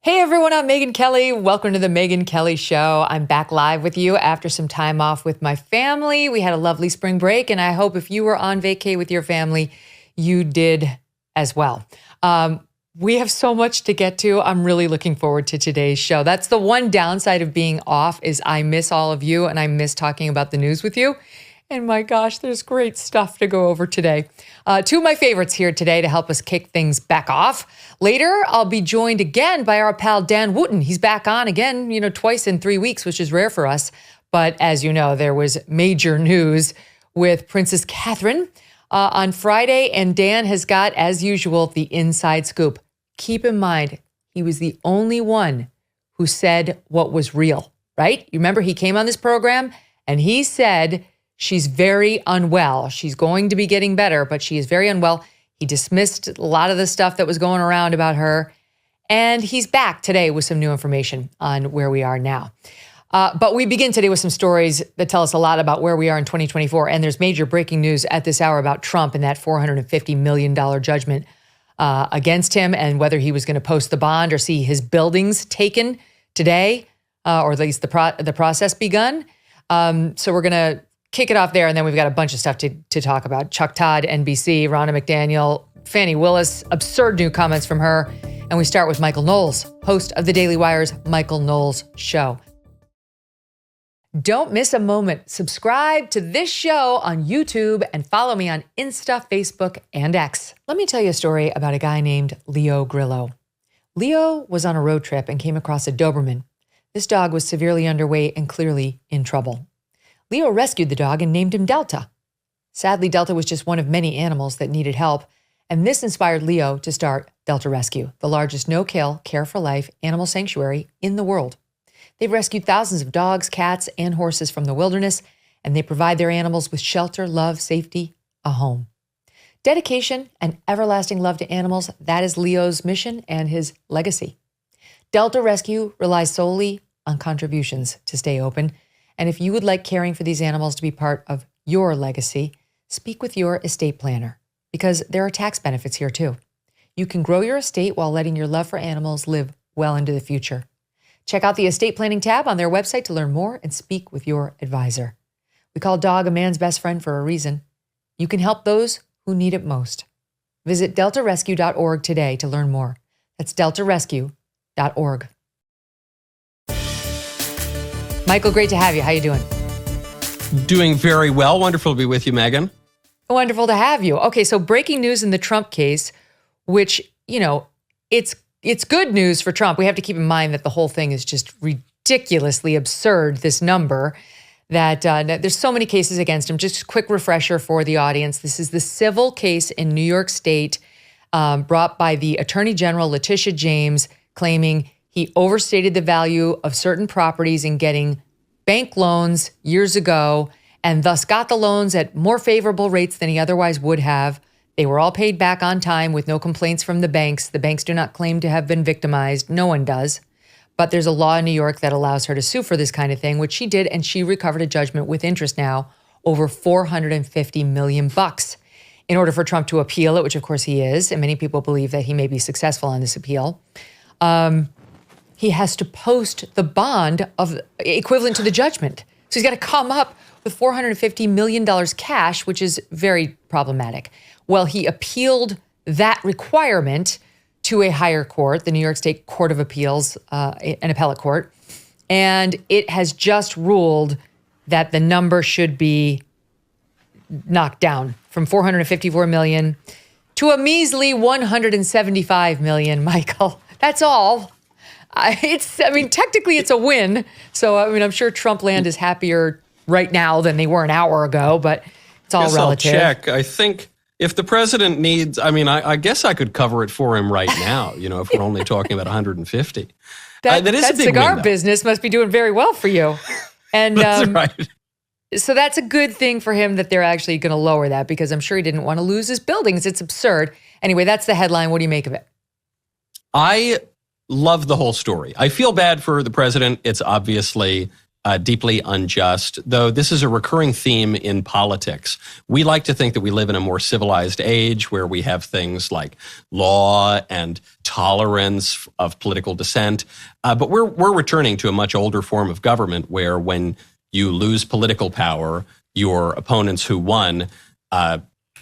Hey everyone, I'm Megyn Kelly. Welcome to the Megyn Kelly Show. I'm back live with you after some time off with my family. We had a lovely spring break, and I hope if you were on vacay with your family, you did as well. We have so much to get to. I'm really looking forward to today's show. That's the one downside of being off is I miss all of you and I miss talking about the news with you. And my gosh, there's great stuff to go over today. Two of my favorites here today to help us kick things back off. Later, I'll be joined again by our pal Dan Wootton. He's back on again, twice in 3 weeks, which is rare for us. But as you know, there was major news with Princess Catherine on Friday, and Dan has got, as usual, the inside scoop. Keep in mind, he was the only one who said what was real, right? You remember he came on this program and he said she's very unwell. She's going to be getting better, but she is very unwell. He dismissed a lot of the stuff that was going around about her. And he's back today with some new information on where we are now. But we begin today with some stories that tell us a lot about where we are in 2024. And there's major breaking news at this hour about Trump and that $450 million judgment against him and whether he was going to post the bond or see his buildings taken today, or at least the process begun. So we're going to kick it off there, and then we've got a bunch of stuff to talk about. Chuck Todd, NBC, Ronna McDaniel, Fani Willis, absurd new comments from her. And we start with Michael Knowles, host of the Daily Wire's Michael Knowles Show. Don't miss a moment. Subscribe to this show on YouTube and follow me on Insta, Facebook, and X. Let me tell you a story about a guy named Leo Grillo. Leo was on a road trip and came across a Doberman. This dog was severely underweight and clearly in trouble. Leo rescued the dog and named him Delta. Sadly, Delta was just one of many animals that needed help, and this inspired Leo to start Delta Rescue, the largest no-kill, care-for-life animal sanctuary in the world. They've rescued thousands of dogs, cats, and horses from the wilderness, and they provide their animals with shelter, love, safety, a home. Dedication and everlasting love to animals, that is Leo's mission and his legacy. Delta Rescue relies solely on contributions to stay open. And if you would like caring for these animals to be part of your legacy, speak with your estate planner, because there are tax benefits here too. You can grow your estate while letting your love for animals live well into the future. Check out the estate planning tab on their website to learn more and speak with your advisor. We call dog a man's best friend for a reason. You can help those who need it most. Visit deltarescue.org today to learn more. That's deltarescue.org. Michael, great to have you. How you doing? Doing very well. Wonderful to be with you, Megyn. Wonderful to have you. Okay, so breaking news in the Trump case, which, it's good news for Trump. We have to keep in mind that the whole thing is just ridiculously absurd, this number, that there's so many cases against him. Just a quick refresher for the audience. This is the civil case in New York State brought by the Attorney General, Letitia James, claiming he overstated the value of certain properties in getting bank loans years ago and thus got the loans at more favorable rates than he otherwise would have. They were all paid back on time with no complaints from the banks. The banks do not claim to have been victimized. No one does. But there's a law in New York that allows her to sue for this kind of thing, which she did, and she recovered a judgment with interest now over $450 million. In order for Trump to appeal it, which of course he is, and many people believe that he may be successful on this appeal, he has to post the bond of equivalent to the judgment. So he's got to come up with $450 million cash, which is very problematic. Well, he appealed that requirement to a higher court, the New York State Court of Appeals, an appellate court, and it has just ruled that the number should be knocked down from $454 million to a measly $175 million, Michael. That's all. Technically it's a win. So, I'm sure Trump land is happier right now than they were an hour ago, but it's all relative. I'll check. I think if the president needs, I guess I could cover it for him right now, if we're only talking about 150. That is a big cigar win, business must be doing very well for you. And that's right. So that's a good thing for him that they're actually going to lower that, because I'm sure he didn't want to lose his buildings. It's absurd. Anyway, that's the headline. What do you make of it? I love the whole story. I feel bad for the president. It's obviously deeply unjust, though this is a recurring theme in politics. We like to think that we live in a more civilized age where we have things like law and tolerance of political dissent. But we're returning to a much older form of government where when you lose political power, your opponents who won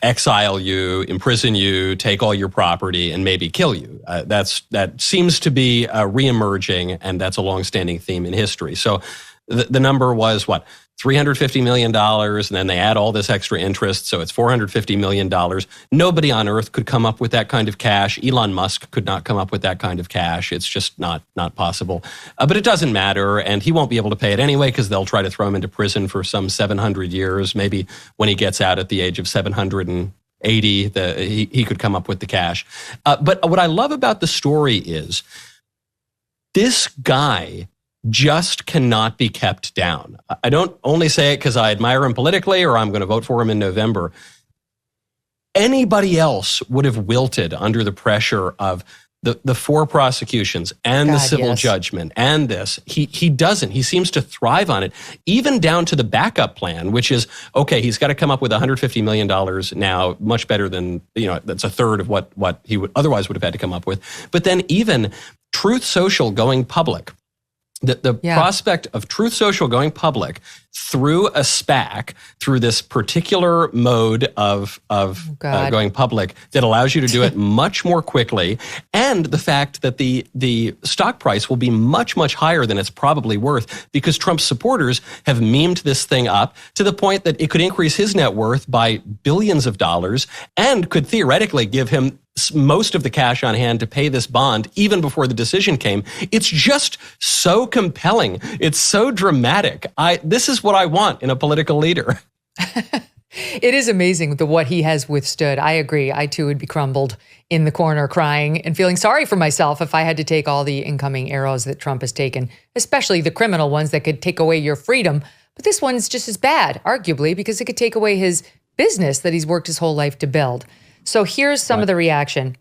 exile you, imprison you, take all your property, and maybe kill you. That seems to be reemerging, and that's a longstanding theme in history. So the number was, what, $350 million, and then they add all this extra interest, so it's $450 million. Nobody on earth could come up with that kind of cash. Elon Musk could not come up with that kind of cash. It's just not possible. But it doesn't matter, and he won't be able to pay it anyway because they'll try to throw him into prison for some 700 years. Maybe when he gets out at the age of 780, he could come up with the cash. But what I love about the story is this guy just cannot be kept down. I don't only say it because I admire him politically or I'm going to vote for him in November. Anybody else would have wilted under the pressure of the 4 prosecutions and the civil judgment and this. He doesn't. He seems to thrive on it, even down to the backup plan, which is, okay, he's got to come up with $150 million now, much better than, that's a third of what he would otherwise would have had to come up with. But then even Truth Social going public, the prospect of Truth Social going public through a SPAC, through this particular mode of going public that allows you to do it much more quickly, and the fact that the stock price will be much, much higher than it's probably worth because Trump's supporters have memed this thing up to the point that it could increase his net worth by billions of dollars and could theoretically give him most of the cash on hand to pay this bond even before the decision came. It's just so compelling. It's so dramatic. This is what I want in a political leader. It is amazing what he has withstood. I agree. I too would be crumbled in the corner crying and feeling sorry for myself if I had to take all the incoming arrows that Trump has taken, especially the criminal ones that could take away your freedom. But this one's just as bad, arguably, because it could take away his business that he's worked his whole life to build. So here's some of the reaction.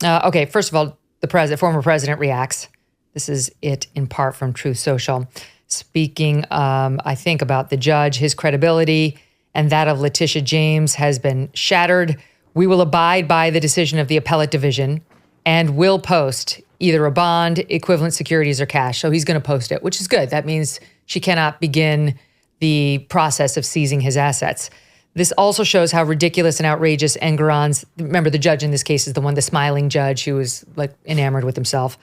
Okay, first of all, the former president reacts. This is it in part from Truth Social. Speaking, I think, about the judge, his credibility and that of Letitia James has been shattered. We will abide by the decision of the appellate division and will post either a bond, equivalent securities, or cash. So he's going to post it, which is good. That means she cannot begin the process of seizing his assets. This also shows how ridiculous and outrageous Engoron's, remember the judge in this case is the smiling judge who was like enamored with himself.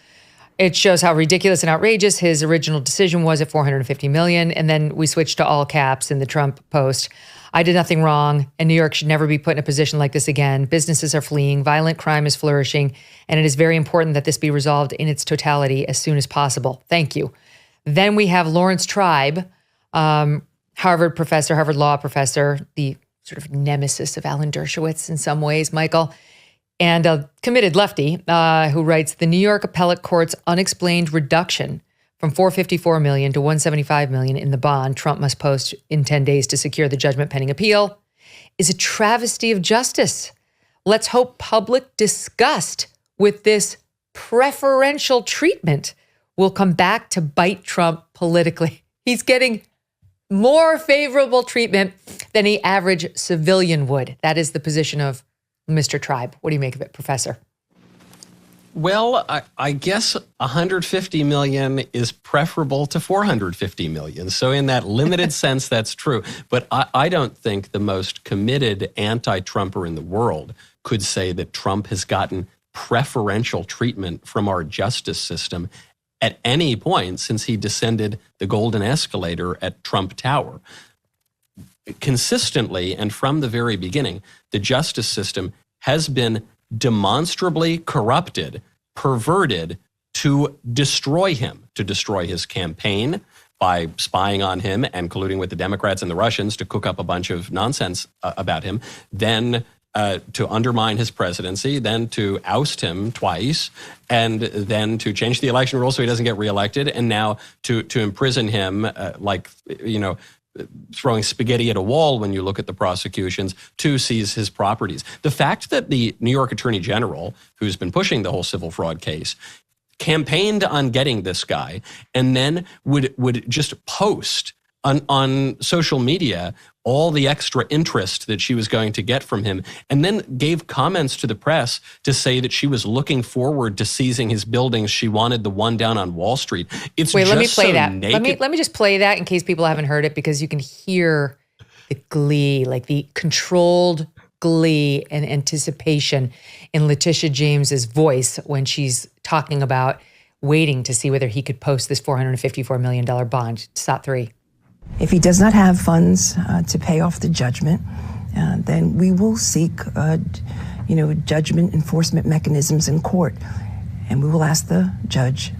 It shows how ridiculous and outrageous his original decision was at $450 million. And then we switched to all caps in the Trump post. I did nothing wrong, and New York should never be put in a position like this again. Businesses are fleeing, violent crime is flourishing, and it is very important that this be resolved in its totality as soon as possible. Thank you. Then we have Lawrence Tribe, Harvard law professor, the sort of nemesis of Alan Dershowitz in some ways, Michael, and a committed lefty who writes, the New York Appellate Court's unexplained reduction from $454 million to $175 million in the bond Trump must post in 10 days to secure the judgment pending appeal is a travesty of justice. Let's hope public disgust with this preferential treatment will come back to bite Trump politically. He's getting more favorable treatment than the average civilian would. That is the position of Mr. Tribe. What do you make of it, Professor? Well, I guess $150 million is preferable to $450 million. So in that limited sense, that's true. But I don't think the most committed anti-Trumper in the world could say that Trump has gotten preferential treatment from our justice system at any point since he descended the golden escalator at Trump Tower. Consistently and from the very beginning, the justice system has been demonstrably corrupted, perverted to destroy him, to destroy his campaign by spying on him and colluding with the Democrats and the Russians to cook up a bunch of nonsense about him, then to undermine his presidency, then to oust him twice, and then to change the election rules so he doesn't get reelected, and now to imprison him throwing spaghetti at a wall when you look at the prosecutions, to seize his properties. The fact that the New York Attorney General, who's been pushing the whole civil fraud case, campaigned on getting this guy, and then would just post on social media all the extra interest that she was going to get from him, and then gave comments to the press to say that she was looking forward to seizing his buildings. She wanted the one down on Wall Street. Let me play that. Let me just play that in case people haven't heard it, because you can hear the glee, like the controlled glee and anticipation in Letitia James's voice when she's talking about waiting to see whether he could post this $454 million bond. Stop 3. If he does not have funds to pay off the judgment, then we will seek, judgment enforcement mechanisms in court, and we will ask the judge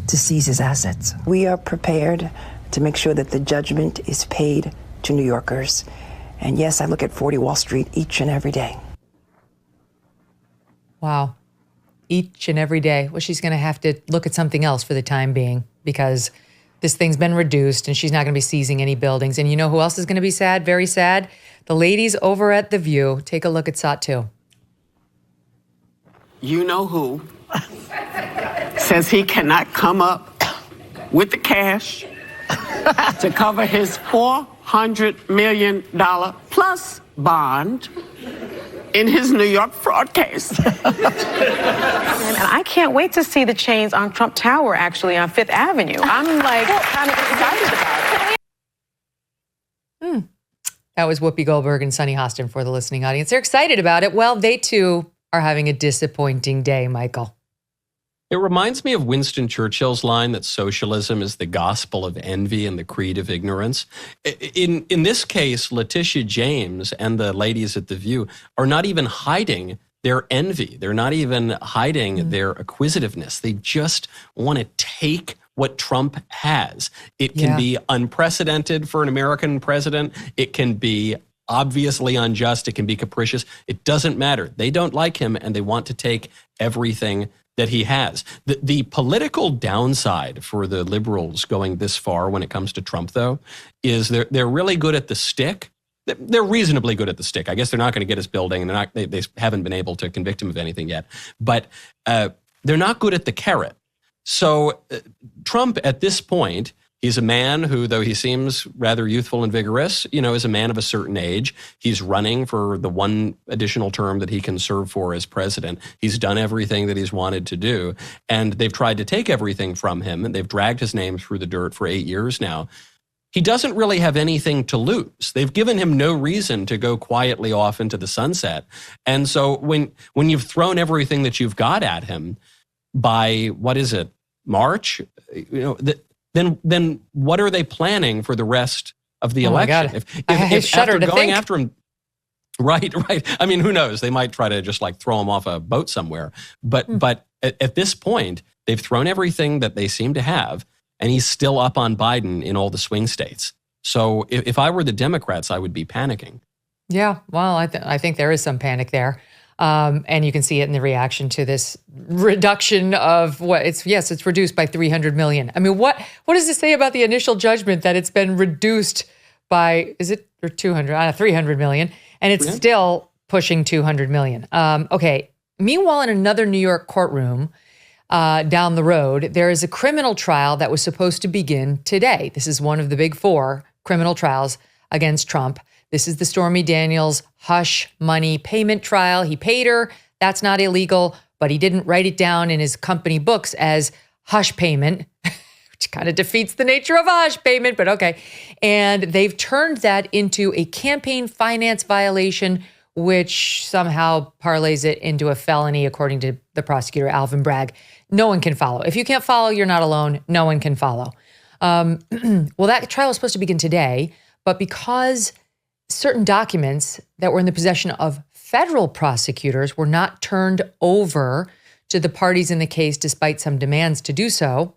to seize his assets. We are prepared to make sure that the judgment is paid to New Yorkers. And yes, I look at 40 Wall Street each and every day. Wow. Each and every day. Well, she's going to have to look at something else for the time being, because this thing's been reduced and she's not going to be seizing any buildings. And you know who else is going to be sad? Very sad. The ladies over at The View. Take a look at SOT 2. You know who says he cannot come up with the cash to cover his $400 million plus bond in his New York fraud case. And I can't wait to see the chains on Trump Tower, actually, on Fifth Avenue. I'm like kind of excited about it. That was Whoopi Goldberg and Sonny Hostin for the listening audience. They're excited about it. Well, they too are having a disappointing day, Michael. It reminds me of Winston Churchill's line that socialism is the gospel of envy and the creed of ignorance. In this case, Letitia James and the ladies at The View are not even hiding their envy. They're not even hiding their acquisitiveness. They just want to take what Trump has. It can be unprecedented for an American president. It can be obviously unjust. It can be capricious. It doesn't matter. They don't like him, and they want to take everything that he has. The political downside for the liberals going this far when it comes to Trump, though, is they're really good at the stick. They're reasonably good at the stick. I guess they're not going to get his building, and they haven't been able to convict him of anything yet. But they're not good at the carrot. So Trump, at this point, he's a man who, though he seems rather youthful and vigorous, is a man of a certain age. He's running for the one additional term that he can serve for as president. He's done everything that he's wanted to do. And they've tried to take everything from him, and they've dragged his name through the dirt for 8 years now. He doesn't really have anything to lose. They've given him no reason to go quietly off into the sunset. And so when you've thrown everything that you've got at him by, March, then what are they planning for the rest of the election? If after going after him, right. I mean, who knows? They might try to just throw him off a boat somewhere. But at this point, they've thrown everything that they seem to have, and he's still up on Biden in all the swing states. So if I were the Democrats, I would be panicking. Yeah, well, I think there is some panic there. And you can see it in the reaction to this reduction of it's reduced by $300 million. I mean, what does it say about the initial judgment that it's been reduced by, is it or 200, 300 million, and it's still pushing 200 million. Okay. Meanwhile, in another New York courtroom down the road, there is a criminal trial that was supposed to begin today. This is one of the big 4 criminal trials against Trump. This is the Stormy Daniels hush money payment trial. He paid her. That's not illegal, but he didn't write it down in his company books as hush payment, which kind of defeats the nature of a hush payment, but okay. And they've turned that into a campaign finance violation, which somehow parlays it into a felony, according to the prosecutor, Alvin Bragg. No one can follow. If you can't follow, you're not alone. No one can follow. Well, that trial was supposed to begin today, but because certain documents that were in the possession of federal prosecutors were not turned over to the parties in the case, despite some demands to do so,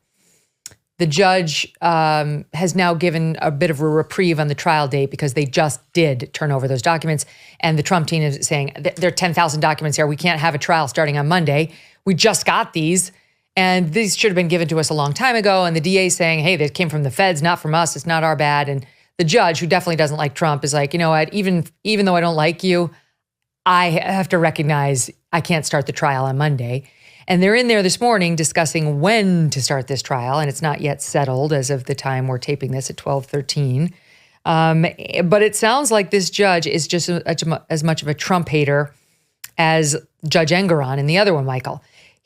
the judge has now given a bit of a reprieve on the trial date because they just did turn over those documents. And the Trump team is saying, there are 10,000 documents here. We can't have a trial starting on Monday. We just got these. And these should have been given to us a long time ago. And the DA is saying, hey, they came from the feds, not from us. It's not our bad. And the judge, who definitely doesn't like Trump, is like, you know what, even though I don't like you, I have to recognize I can't start the trial on Monday. And they're in there this morning discussing when to start this trial, and it's not yet settled as of the time we're taping this at 12:13. But it sounds like this judge is just as much of a Trump hater as Judge Engoron and the other one, Michael.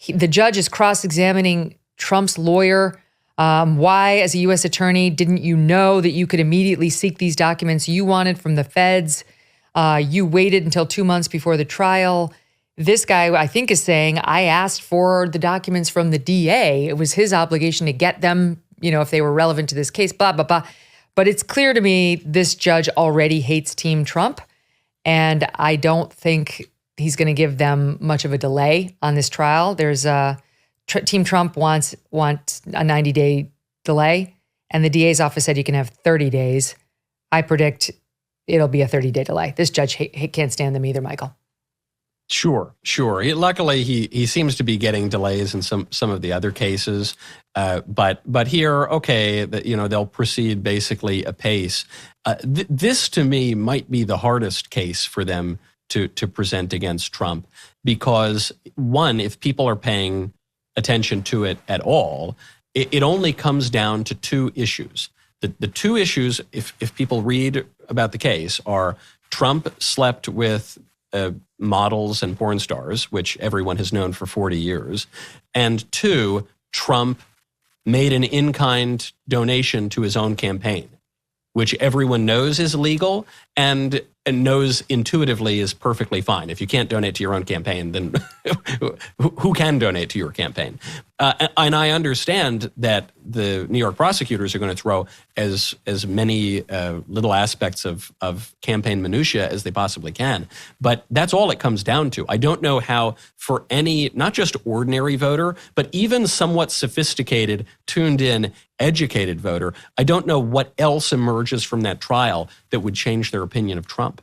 The judge is cross-examining Trump's lawyer. Why, as a U.S. attorney, didn't you know that you could immediately seek these documents you wanted from the feds? You waited until 2 months before the trial. This guy, I think, is saying, I asked for the documents from the DA. It was his obligation to get them, if they were relevant to this case, blah, blah, blah. But it's clear to me this judge already hates Team Trump, and I don't think he's going to give them much of a delay on this trial. There's Team Trump wants a 90-day delay, and the DA's office said you can have 30 days. I predict it'll be a 30-day delay. This judge can't stand them either, Michael. Sure. Luckily, he seems to be getting delays in some of the other cases, but here, okay, they'll proceed basically apace. This to me might be the hardest case for them to present against Trump because one, if people are paying attention to it at all, it only comes down to two issues. The two issues, if people read about the case, are Trump slept with models and porn stars, which everyone has known for 40 years. And two, Trump made an in-kind donation to his own campaign, which everyone knows is illegal and knows intuitively is perfectly fine. If you can't donate to your own campaign, then who can donate to your campaign? And I understand that the New York prosecutors are going to throw as many little aspects of campaign minutia as they possibly can. But that's all it comes down to. I don't know how for any, not just ordinary voter, but even somewhat sophisticated, tuned in, educated voter, I don't know what else emerges from that trial that would change their opinion of Trump.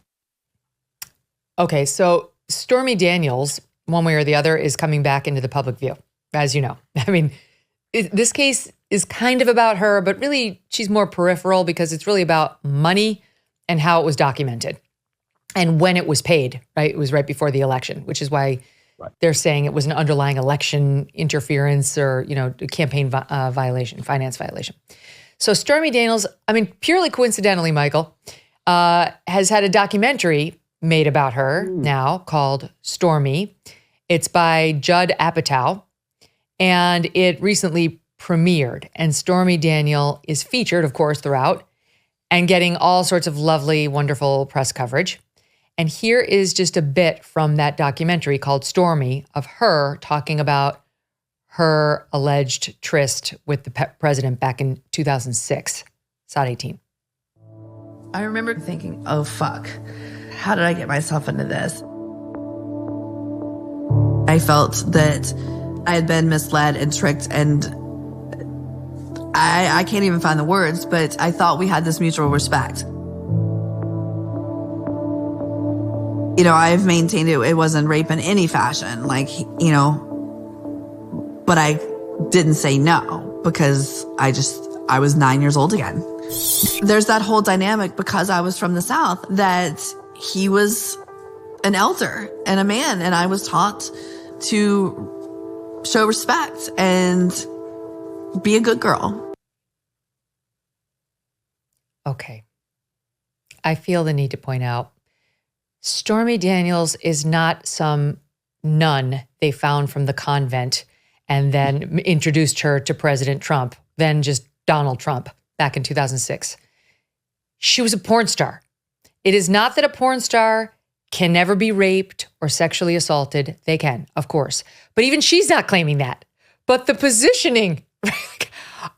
Okay, so Stormy Daniels, one way or the other, is coming back into the public view, as you know. I mean, this case is kind of about her, but really she's more peripheral because it's really about money and how it was documented and when it was paid, right? It was right before the election, which is why they're saying it was an underlying election interference or, campaign violation, finance violation. So Stormy Daniels, I mean, purely coincidentally, Michael, has had a documentary made about her now called Stormy. It's by Judd Apatow, and it recently premiered. And Stormy Daniels is featured, of course, throughout and getting all sorts of lovely, wonderful press coverage. And here is just a bit from that documentary called Stormy of her talking about her alleged tryst with the president back in 2006. Side 18. I remember thinking, oh, fuck. How did I get myself into this? I felt that I had been misled and tricked, and I can't even find the words, but I thought we had this mutual respect. I've maintained it wasn't rape in any fashion, but I didn't say no because I was 9 years old again. There's that whole dynamic because I was from the South that he was an elder and a man, and I was taught to show respect and be a good girl. Okay. I feel the need to point out Stormy Daniels is not some nun they found from the convent and then introduced her to President Trump, then just Donald Trump back in 2006. She was a porn star. It is not that a porn star can never be raped or sexually assaulted. They can, of course. But even she's not claiming that. But the positioning,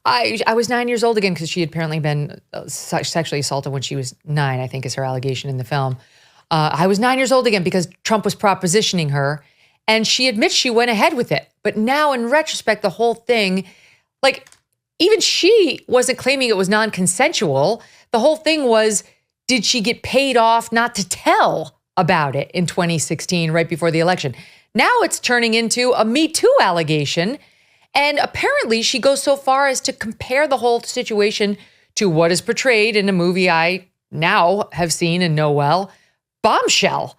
I was 9 years old again because she had apparently been sexually assaulted when she was 9, I think is her allegation in the film. I was 9 years old again because Trump was propositioning her, and she admits she went ahead with it. But now in retrospect, the whole thing, even she wasn't claiming it was non-consensual. The whole thing was, did she get paid off not to tell about it in 2016, right before the election? Now it's turning into a Me Too allegation. And apparently she goes so far as to compare the whole situation to what is portrayed in a movie I now have seen and know well, Bombshell,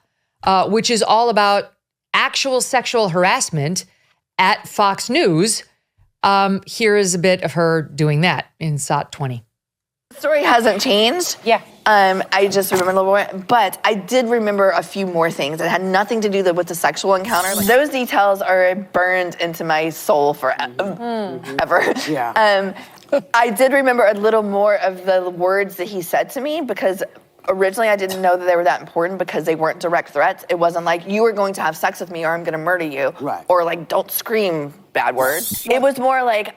which is all about actual sexual harassment at Fox News. Here is a bit of her doing that in SOT 20. The story hasn't changed. Yeah. I just remember a little more, but I did remember a few more things that had nothing to do with the sexual encounter. Those details are burned into my soul forever. Yeah. I did remember a little more of the words that he said to me, because originally I didn't know that they were that important because they weren't direct threats. It wasn't like, you are going to have sex with me or I'm going to murder you. Right. Or like, don't scream bad words. It was more like,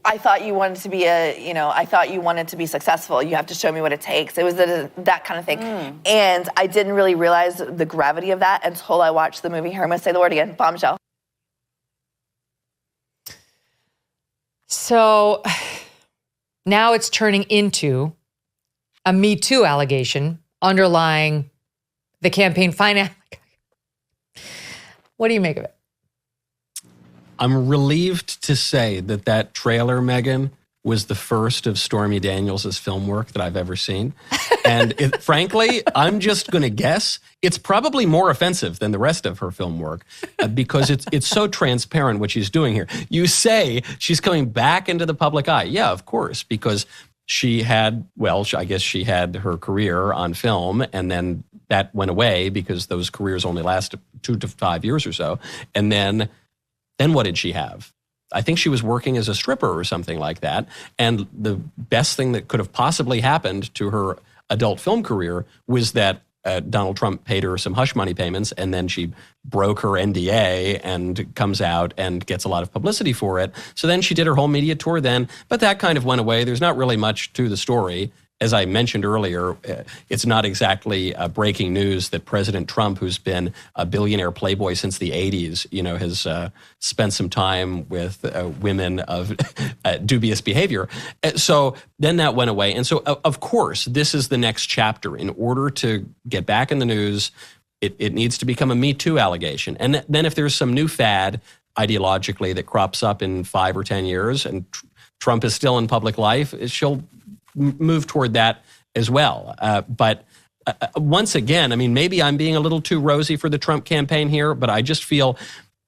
I thought you wanted to be I thought you wanted to be successful. You have to show me what it takes. It was that kind of thing. And I didn't really realize the gravity of that until I watched the movie. Here, I'm going to say the word again, Bombshell. So now it's turning into a Me Too allegation underlying the campaign finance. What do you make of it? I'm relieved to say that trailer, Megyn, was the first of Stormy Daniels' film work that I've ever seen. And frankly, I'm just going to guess it's probably more offensive than the rest of her film work because it's so transparent what she's doing here. You say she's coming back into the public eye. Yeah, of course, because she had, I guess she had her career on film, and then that went away because those careers only last 2 to 5 years or so. And then what did she have? I think she was working as a stripper or something like that. And the best thing that could have possibly happened to her adult film career was that Donald Trump paid her some hush money payments, and then she broke her NDA and comes out and gets a lot of publicity for it. So then she did her whole media tour then, but that kind of went away. There's not really much to the story. As I mentioned earlier, it's not exactly breaking news that President Trump, who's been a billionaire playboy since the 80s, has spent some time with women of dubious behavior. So then that went away. And so, of course, this is the next chapter. In order to get back in the news, it needs to become a Me Too allegation. And then if there's some new fad ideologically that crops up in 5 or 10 years and Trump is still in public life, she'll move toward that as well. But once again, I mean, maybe I'm being a little too rosy for the Trump campaign here, but I just feel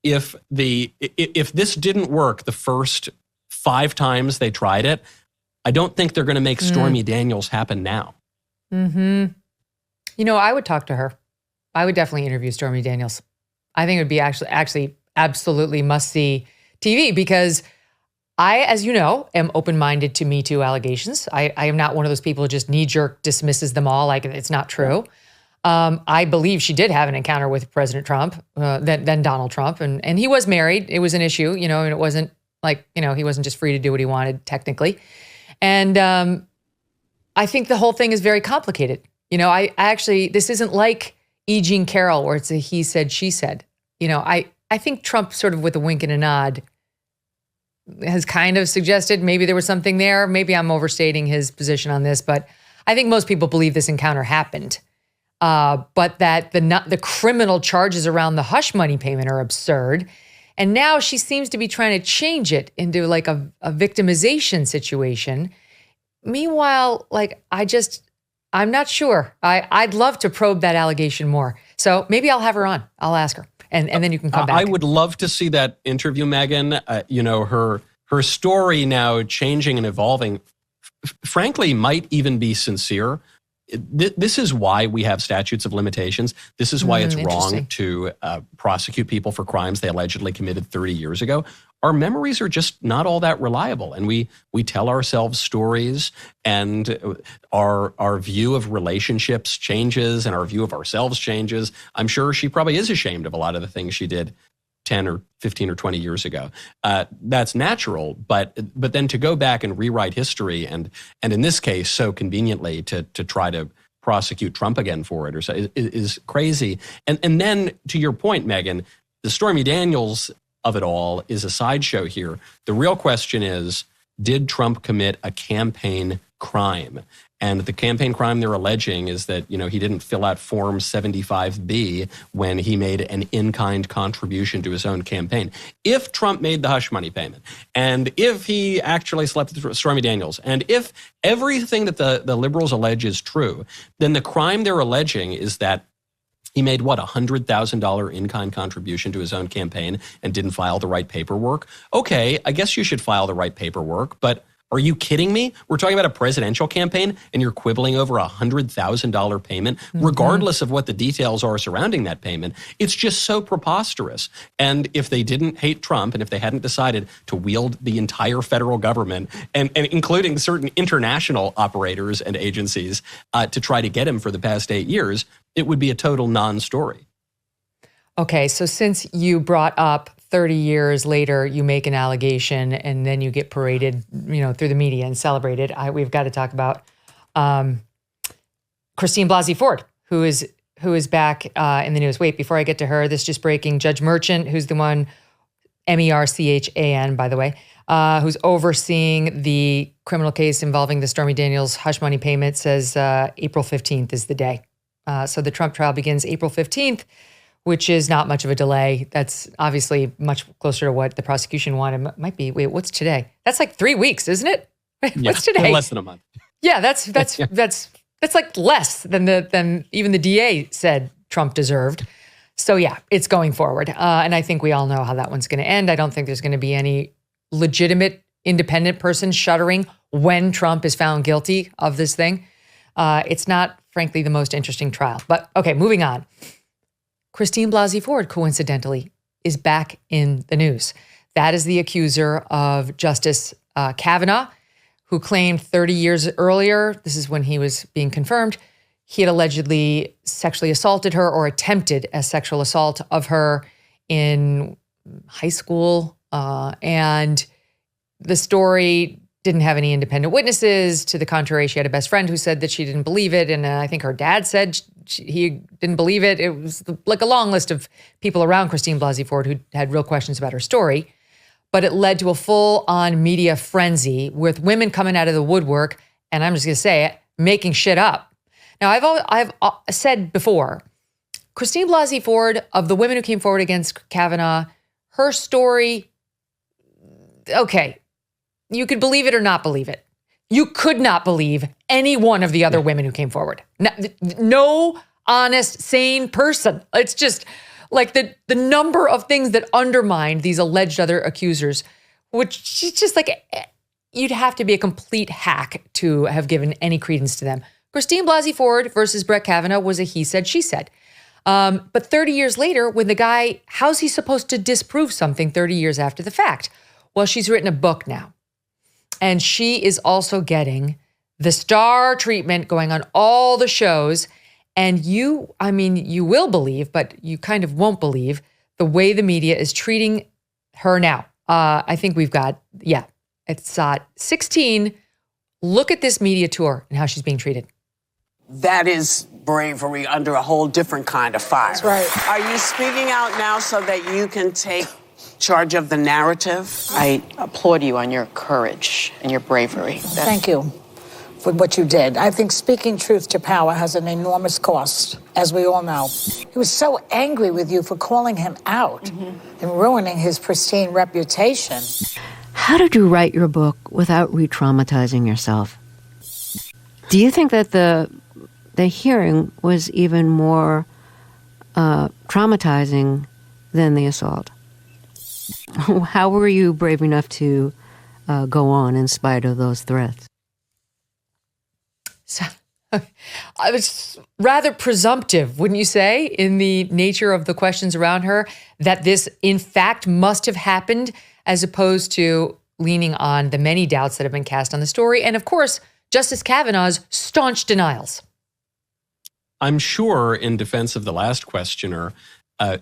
if this didn't work the first 5 times they tried it, I don't think they're going to make Stormy Daniels happen now. Mm-hmm. I would talk to her. I would definitely interview Stormy Daniels. I think it would be actually absolutely must-see TV because I, as you know, am open-minded to Me Too allegations. I am not one of those people who just knee-jerk dismisses them all like it's not true. I believe she did have an encounter with President Trump, then Donald Trump, and he was married. It was an issue, and it wasn't like, he wasn't just free to do what he wanted technically. And I think the whole thing is very complicated. I actually, this isn't like E. Jean Carroll where it's a he said, she said. I think Trump sort of with a wink and a nod has kind of suggested maybe there was something there. Maybe I'm overstating his position on this, but I think most people believe this encounter happened. But that the criminal charges around the hush money payment are absurd. And now she seems to be trying to change it into like a victimization situation. Meanwhile, I'm not sure. I'd love to probe that allegation more. So maybe I'll have her on. I'll ask her. And then you can come back. I would love to see that interview, Megyn. Her story now changing and evolving, frankly, might even be sincere. This is why we have statutes of limitations. This is why it's wrong to prosecute people for crimes they allegedly committed 30 years ago. Our memories are just not all that reliable, and we tell ourselves stories, and our view of relationships changes, and our view of ourselves changes. I'm sure she probably is ashamed of a lot of the things she did 10 or 15 or 20 years ago. That's natural, but then to go back and rewrite history, and in this case, so conveniently to try to prosecute Trump again for it or so is crazy. And then to your point, Megyn, the Stormy Daniels of it all is a sideshow here. The real question is, did Trump commit a campaign crime? And the campaign crime they're alleging is that, he didn't fill out Form 75B when he made an in-kind contribution to his own campaign. If Trump made the hush money payment, and if he actually slept with Stormy Daniels, and if everything that the liberals allege is true, then the crime they're alleging is that He made, what, $100,000 in-kind contribution to his own campaign and didn't file the right paperwork? Okay, I guess you should file the right paperwork, but are you kidding me? We're talking about a presidential campaign and you're quibbling over a $100,000 payment, regardless of what the details are surrounding that payment. It's just so preposterous. And if they didn't hate Trump and if they hadn't decided to wield the entire federal government and including certain international operators and agencies to try to get him for the past 8 years, it would be a total non-story. Okay, so since you brought up 30 years later, you make an allegation and then you get paraded, through the media and celebrated. We've got to talk about Christine Blasey Ford, who is back in the news. Wait, before I get to her, this just breaking. Judge Merchant, who's the one, Merchan, by the way, who's overseeing the criminal case involving the Stormy Daniels hush money payment, says April 15th is the day. So the Trump trial begins April 15th. Which is not much of a delay. That's obviously much closer to what the prosecution wanted. Might be. Wait, what's today? That's like 3 weeks, isn't it? What's today? Less than a month. Yeah, that's like less than even the DA said Trump deserved. So yeah, it's going forward, and I think we all know how that one's going to end. I don't think there's going to be any legitimate independent person shuddering when Trump is found guilty of this thing. It's not, frankly, the most interesting trial. But okay, moving on. Christine Blasey Ford, coincidentally, is back in the news. That is the accuser of Justice Kavanaugh, who claimed 30 years earlier, this is when he was being confirmed, he had allegedly sexually assaulted her or attempted a sexual assault of her in high school. And the story didn't have any independent witnesses. To the contrary, she had a best friend who said that she didn't believe it. And I think her dad said he didn't believe it. It was like a long list of people around Christine Blasey Ford who had real questions about her story. But it led to a full-on media frenzy with women coming out of the woodwork, and I'm just going to say it, making shit up. Now, I've said before, Christine Blasey Ford, of the women who came forward against Kavanaugh, her story, okay, you could believe it or not believe it. You could not believe any one of the other women who came forward. No honest, sane person. It's just like the number of things that undermined these alleged other accusers, which is just like, you'd have to be a complete hack to have given any credence to them. Christine Blasey Ford versus Brett Kavanaugh was a he said, she said. But 30 years later, when the guy, how's he supposed to disprove something 30 years after the fact? Well, she's written a book now. And she is also getting the star treatment going on all the shows. And you will believe, but you kind of won't believe the way the media is treating her now. I think we've got, it's 16. Look at this media tour and how she's being treated. That is bravery under a whole different kind of fire. That's right. Are you speaking out now so that you can take charge of the narrative? I applaud you on your courage and your bravery. Thank you for what you did. I think speaking truth to power has an enormous cost, as we all know. He was so angry with you for calling him out and ruining his pristine reputation. How did you write your book without re-traumatizing yourself? Do you think that the hearing was even more traumatizing than the assault? How were you brave enough to go on in spite of those threats? So, I was rather presumptive, wouldn't you say, in the nature of the questions around her, that this, in fact, must have happened, as opposed to leaning on the many doubts that have been cast on the story. And, of course, Justice Kavanaugh's staunch denials. I'm sure, in defense of the last questioner,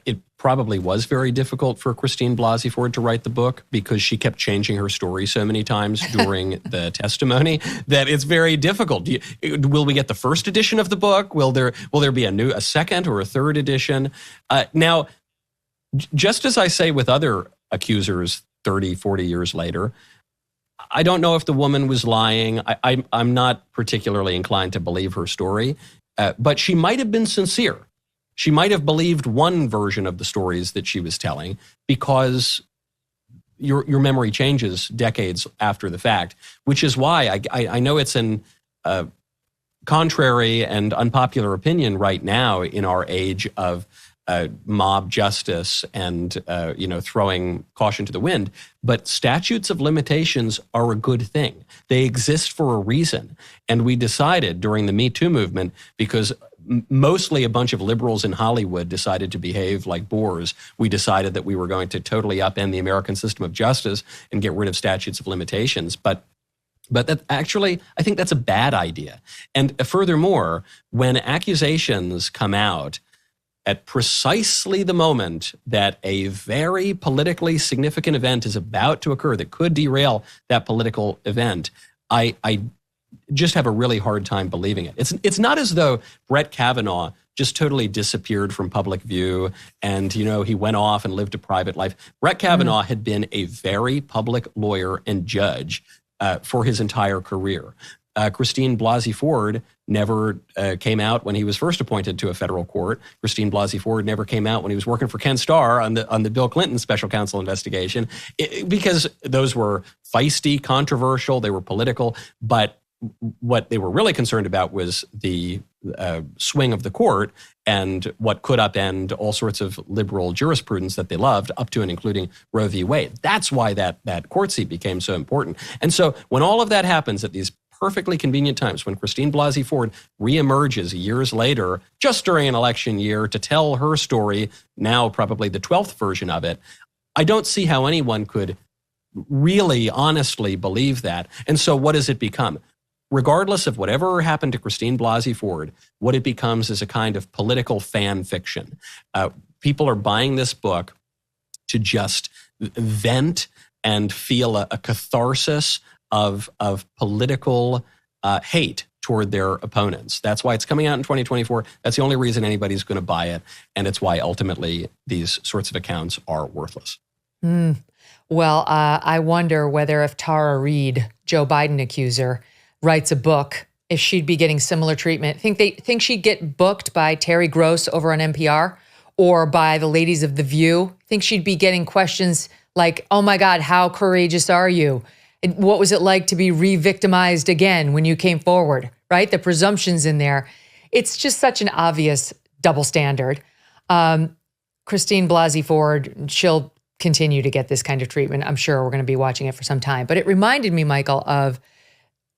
it probably was very difficult for Christine Blasey Ford to write the book because she kept changing her story so many times during the testimony that it's very difficult. Will we get the first edition of the book? Will there be a second or a third edition? Now, just as I say with other accusers 30, 40 years later, I don't know if the woman was lying. I'm not particularly inclined to believe her story, but she might have been sincere. She might have believed one version of the stories that she was telling because your memory changes decades after the fact, which is why I know it's an contrary and unpopular opinion right now in our age of mob justice and, throwing caution to the wind. But statutes of limitations are a good thing. They exist for a reason. And we decided during the Me Too movement, because mostly a bunch of liberals in Hollywood decided to behave like boors, we decided that we were going to totally upend the American system of justice and get rid of statutes of limitations. But that actually, I think that's a bad idea. And furthermore, when accusations come out at precisely the moment that a very politically significant event is about to occur that could derail that political event, I just have a really hard time believing it. It's not as though Brett Kavanaugh just totally disappeared from public view and, he went off and lived a private life. Brett Kavanaugh had been a very public lawyer and judge for his entire career. Christine Blasey Ford never came out when he was first appointed to a federal court. Christine Blasey Ford never came out when he was working for Ken Starr on the Bill Clinton special counsel investigation, because those were feisty, controversial, they were political. But what they were really concerned about was the swing of the court and what could upend all sorts of liberal jurisprudence that they loved, up to and including Roe v. Wade. That's why that court seat became so important. And so when all of that happens at these perfectly convenient times, when Christine Blasey Ford reemerges years later, just during an election year, to tell her story, now probably the 12th version of it, I don't see how anyone could really honestly believe that. And so what does it become? Regardless of whatever happened to Christine Blasey Ford, what it becomes is a kind of political fan fiction. People are buying this book to just vent and feel a catharsis of political hate toward their opponents. That's why it's coming out in 2024. That's the only reason anybody's going to buy it. And it's why ultimately these sorts of accounts are worthless. Well, I wonder whether if Tara Reid, Joe Biden accuser, writes a book, if she'd be getting similar treatment. Think she'd get booked by Terry Gross over on NPR or by the ladies of The View? Think she'd be getting questions like, oh my God, how courageous are you? What was it like to be re-victimized again when you came forward, right? The presumptions in there. It's just such an obvious double standard. Christine Blasey Ford, she'll continue to get this kind of treatment. I'm sure we're going to be watching it for some time. But it reminded me, Michael, of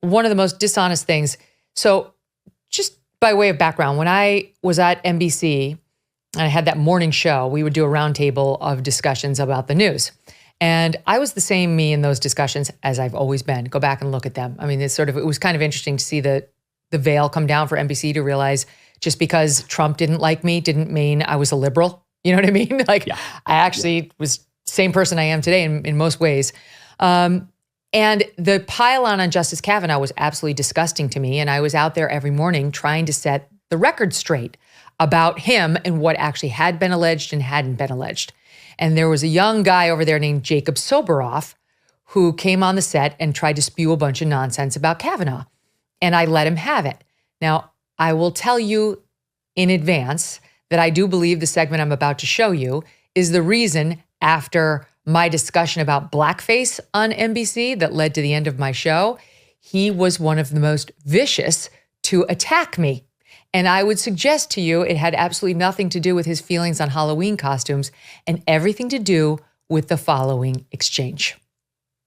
one of the most dishonest things. So just by way of background, when I was at NBC and I had that morning show, we would do a roundtable of discussions about the news. And I was the same me in those discussions as I've always been. Go back and look at them. I mean, it was kind of interesting to see the veil come down for NBC to realize just because Trump didn't like me didn't mean I was a liberal. You know what I mean? I actually was the same person I am today in most ways. And the pile-on Justice Kavanaugh was absolutely disgusting to me. And I was out there every morning trying to set the record straight about him and what actually had been alleged and hadn't been alleged. And there was a young guy over there named Jacob Soboroff who came on the set and tried to spew a bunch of nonsense about Kavanaugh. And I let him have it. Now, I will tell you in advance that I do believe the segment I'm about to show you is the reason, after my discussion about blackface on NBC that led to the end of my show, he was one of the most vicious to attack me. And I would suggest to you it had absolutely nothing to do with his feelings on Halloween costumes and everything to do with the following exchange.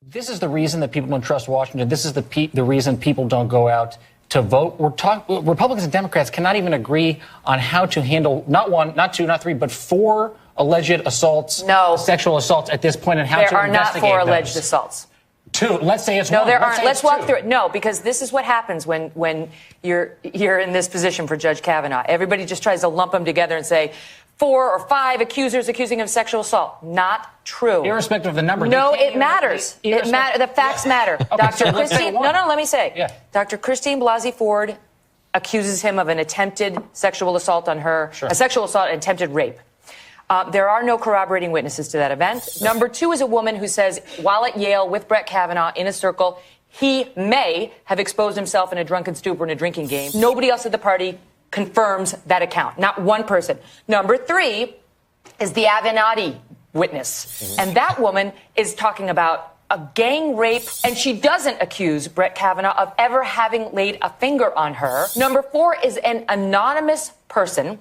This is the reason that people don't trust Washington. This is the reason people don't go out to vote. Republicans and Democrats cannot even agree on how to handle not one, not two, not three, but 4 alleged assaults, sexual assaults at this point, and how to investigate those. There are not 4 alleged assaults. 2. Let's say it's no, 1. there aren't. Let's walk through it. No, because this is what happens when you're in this position for Judge Kavanaugh. Everybody just tries to lump them together and say 4 or 5 accusers accusing him of sexual assault. Not true. Irrespective of the number. No, it matters. The facts matter. Okay, Dr. so Christine. No, let me say. Yeah. Dr. Christine Blasey Ford accuses him of an attempted sexual assault on her, a sexual assault and attempted rape. There are no corroborating witnesses to that event. Number 2 is a woman who says, while at Yale with Brett Kavanaugh in a circle, he may have exposed himself in a drunken stupor in a drinking game. Nobody else at the party confirms that account. Not one person. Number 3 is the Avenatti witness. And that woman is talking about a gang rape, and she doesn't accuse Brett Kavanaugh of ever having laid a finger on her. Number 4 is an anonymous person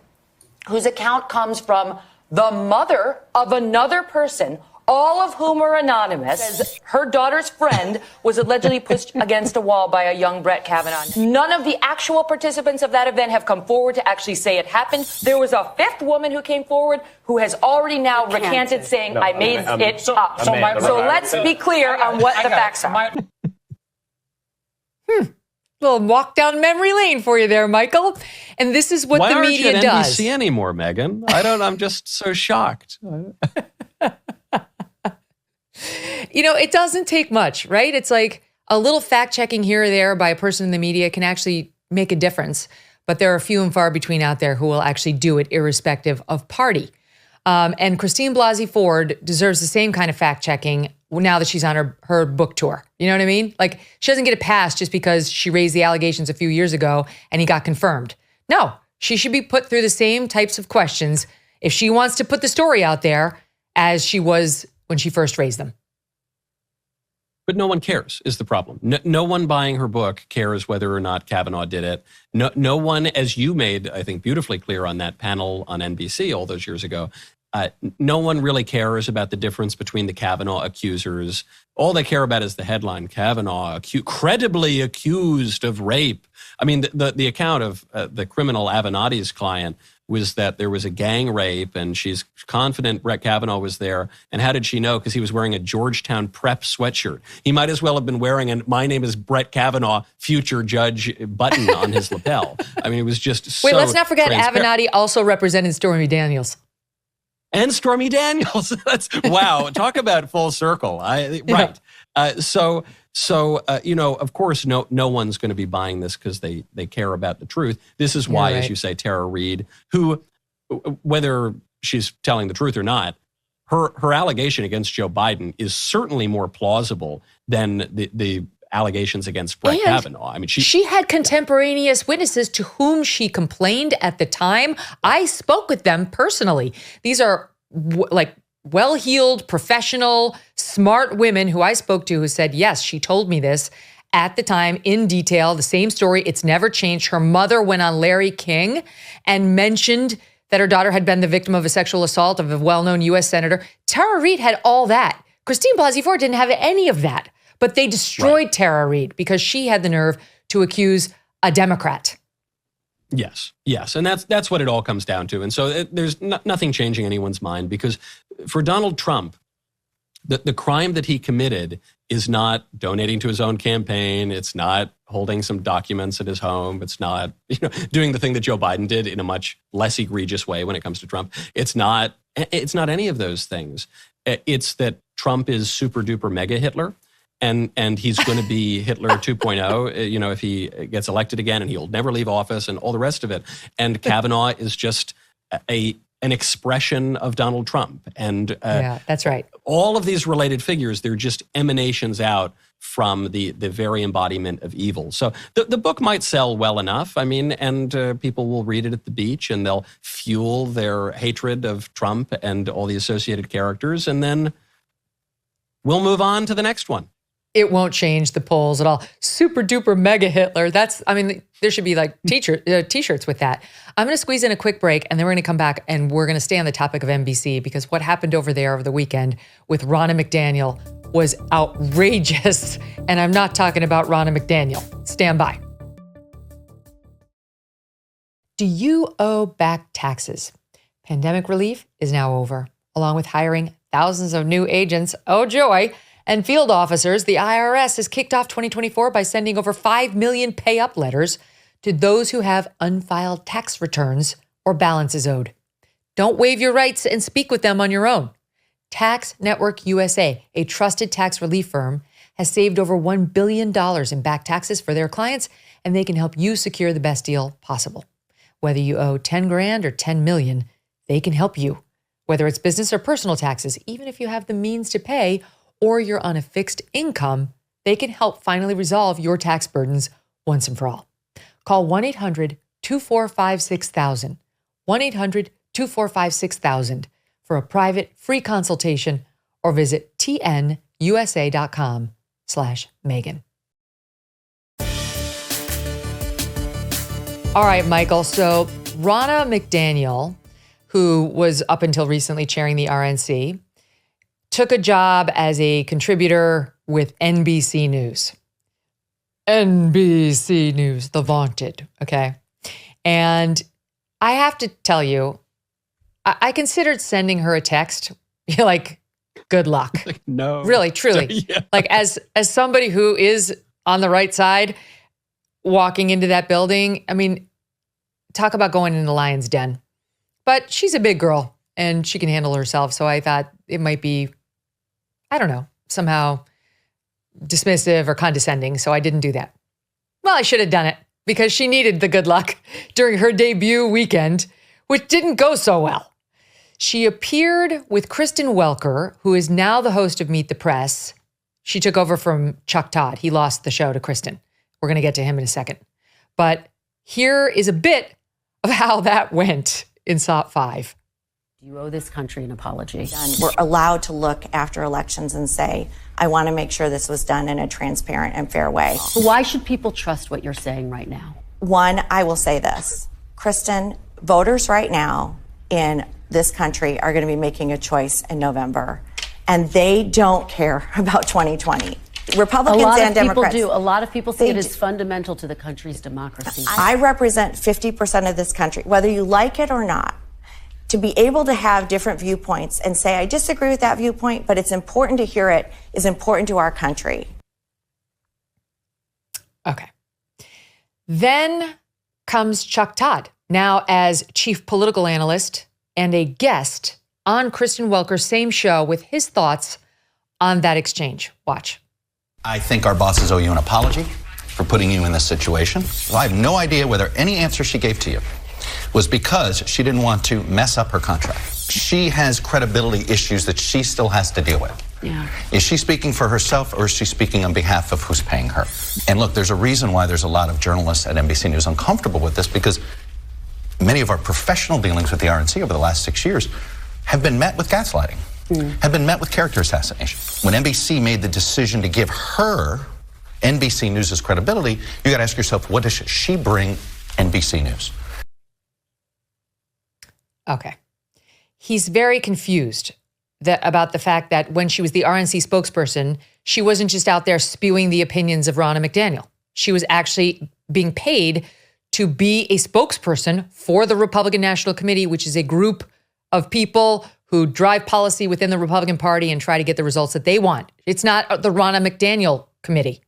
whose account comes from the mother of another person, all of whom are anonymous, says her daughter's friend was allegedly pushed against a wall by a young Brett Kavanaugh. None of the actual participants of that event have come forward to actually say it happened. There was a 5th woman who came forward who has already now recanted, saying, I made it up. So let's be clear on what the facts are. Little walk down memory lane for you there, Michael. And this is what the media does. Why aren't you at NBC anymore, Megyn? I'm just so shocked. It doesn't take much, right? It's like a little fact checking here or there by a person in the media can actually make a difference. But there are few and far between out there who will actually do it irrespective of party. And Christine Blasey Ford deserves the same kind of fact checking now that she's on her book tour. You know what I mean? Like, she doesn't get a pass just because she raised the allegations a few years ago and he got confirmed. No, she should be put through the same types of questions if she wants to put the story out there as she was when she first raised them. But no one cares is the problem. No one buying her book cares whether or not Kavanaugh did it. No one, as you made, I think, beautifully clear on that panel on NBC all those years ago, no one really cares about the difference between the Kavanaugh accusers. All they care about is the headline, Kavanaugh credibly accused of rape. I mean, the account of the criminal Avenatti's client was that there was a gang rape and she's confident Brett Kavanaugh was there. And how did she know? Because he was wearing a Georgetown prep sweatshirt. He might as well have been wearing a "My name is Brett Kavanaugh, future judge" button on his lapel. I mean, it was just so Wait, let's not forget transparent. Avenatti also represented Stormy Daniels. And Stormy Daniels. That's wow. Talk about full circle. Right. So of course, no one's going to be buying this because they care about the truth. This is why, as you say, Tara Reid, who, whether she's telling the truth or not, her allegation against Joe Biden is certainly more plausible than the allegations against Brett Kavanaugh. I mean, she had contemporaneous witnesses to whom she complained at the time. I spoke with them personally. These are well-heeled, professional, smart women who I spoke to who said, yes, she told me this at the time in detail, the same story. It's never changed. Her mother went on Larry King and mentioned that her daughter had been the victim of a sexual assault of a well-known U.S. senator. Tara Reid had all that. Christine Blasey Ford didn't have any of that. But they destroyed Tara Reid because she had the nerve to accuse a Democrat. Yes. And that's what it all comes down to. And so there's nothing changing anyone's mind because for Donald Trump, the crime that he committed is not donating to his own campaign. It's not holding some documents at his home. It's not doing the thing that Joe Biden did in a much less egregious way when it comes to Trump. It's not any of those things. It's that Trump is super duper mega Hitler. And he's going to be Hitler 2.0, if he gets elected again, and he'll never leave office and all the rest of it. And Kavanaugh is just an expression of Donald Trump. And yeah, that's right. All of these related figures, they're just emanations out from the very embodiment of evil. So the book might sell well enough. I mean, and people will read it at the beach and they'll fuel their hatred of Trump and all the associated characters. And then we'll move on to the next one. It won't change the polls at all. Super duper mega Hitler. There should be like t-shirts with that. I'm going to squeeze in a quick break and then we're going to come back and we're going to stay on the topic of NBC because what happened over there over the weekend with Ronna McDaniel was outrageous. And I'm not talking about Ronna McDaniel. Stand by. Do you owe back taxes? Pandemic relief is now over. Along with hiring thousands of new agents, oh joy, and field officers, the IRS has kicked off 2024 by sending over 5 million pay-up letters to those who have unfiled tax returns or balances owed. Don't waive your rights and speak with them on your own. Tax Network USA, a trusted tax relief firm, has saved over $1 billion in back taxes for their clients, and they can help you secure the best deal possible. Whether you owe 10 grand or 10 million, they can help you. Whether it's business or personal taxes, even if you have the means to pay or you're on a fixed income, they can help finally resolve your tax burdens once and for all. Call 1-800-245-6000, 1-800-245-6000 for a private free consultation or visit tnusa.com. usa.com/Megyn. All right, Michael. So Ronna McDaniel, who was up until recently chairing the RNC, took a job as a contributor with NBC News. NBC News, the vaunted, okay? And I have to tell you, I considered sending her a text, like, good luck. No. Really, truly. Yeah. Like, as somebody who is on the right side, walking into that building, I mean, talk about going in the lion's den. But she's a big girl and she can handle herself. So I thought it might be, I don't know, somehow dismissive or condescending. So I didn't do that. Well, I should have done it because she needed the good luck during her debut weekend, which didn't go so well. She appeared with Kristen Welker, who is now the host of Meet the Press. She took over from Chuck Todd. He lost the show to Kristen. We're going to get to him in a second. But here is a bit of how that went in SOP 5. You owe this country an apology. We're allowed to look after elections and say, I want to make sure this was done in a transparent and fair way. Why should people trust what you're saying right now? One, I will say this. Kristen, voters right now in this country are going to be making a choice in November, and they don't care about 2020. Republicans and Democrats. A lot of people see it as fundamental to the country's democracy. I represent 50% of this country, whether you like it or not. To be able to have different viewpoints and say, I disagree with that viewpoint, but it's important to hear it, is important to our country. Okay. Then comes Chuck Todd, now as chief political analyst and a guest on Kristen Welker's same show with his thoughts on that exchange. Watch. I think our bosses owe you an apology for putting you in this situation. Well, I have no idea whether any answer she gave to you was because she didn't want to mess up her contract. She has credibility issues that she still has to deal with. Yeah. Is she speaking for herself or is she speaking on behalf of who's paying her? And look, there's a reason why there's a lot of journalists at NBC News uncomfortable with this, because many of our professional dealings with the RNC over the last 6 years have been met with gaslighting. Have been met with character assassination. When NBC made the decision to give her NBC News' credibility, you got to ask yourself, what does she bring NBC News? Okay. He's very confused about the fact that when she was the RNC spokesperson, she wasn't just out there spewing the opinions of Ronna McDaniel. She was actually being paid to be a spokesperson for the Republican National Committee, which is a group of people who drive policy within the Republican Party and try to get the results that they want. It's not the Ronna McDaniel Committee.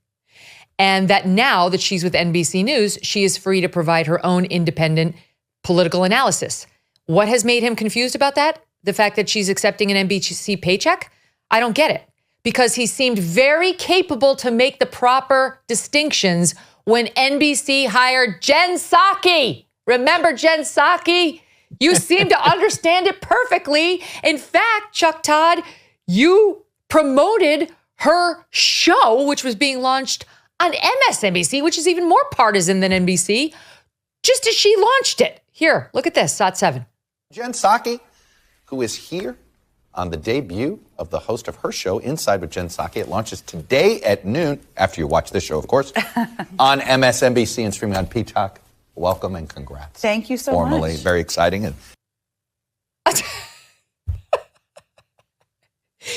And that now that she's with NBC News, she is free to provide her own independent political analysis. What has made him confused about that? The fact that she's accepting an NBC paycheck? I don't get it. Because he seemed very capable to make the proper distinctions when NBC hired Jen Psaki. Remember Jen Psaki? You seem to understand it perfectly. In fact, Chuck Todd, you promoted her show, which was being launched on MSNBC, which is even more partisan than NBC, just as she launched it. Here, look at this, SOT 7. Jen Psaki, who is here on the debut of the host of her show, Inside with Jen Psaki. It launches today at noon, after you watch this show, of course, on MSNBC and streaming on Peacock. Welcome and congrats. Thank you so Formally, much. very exciting. And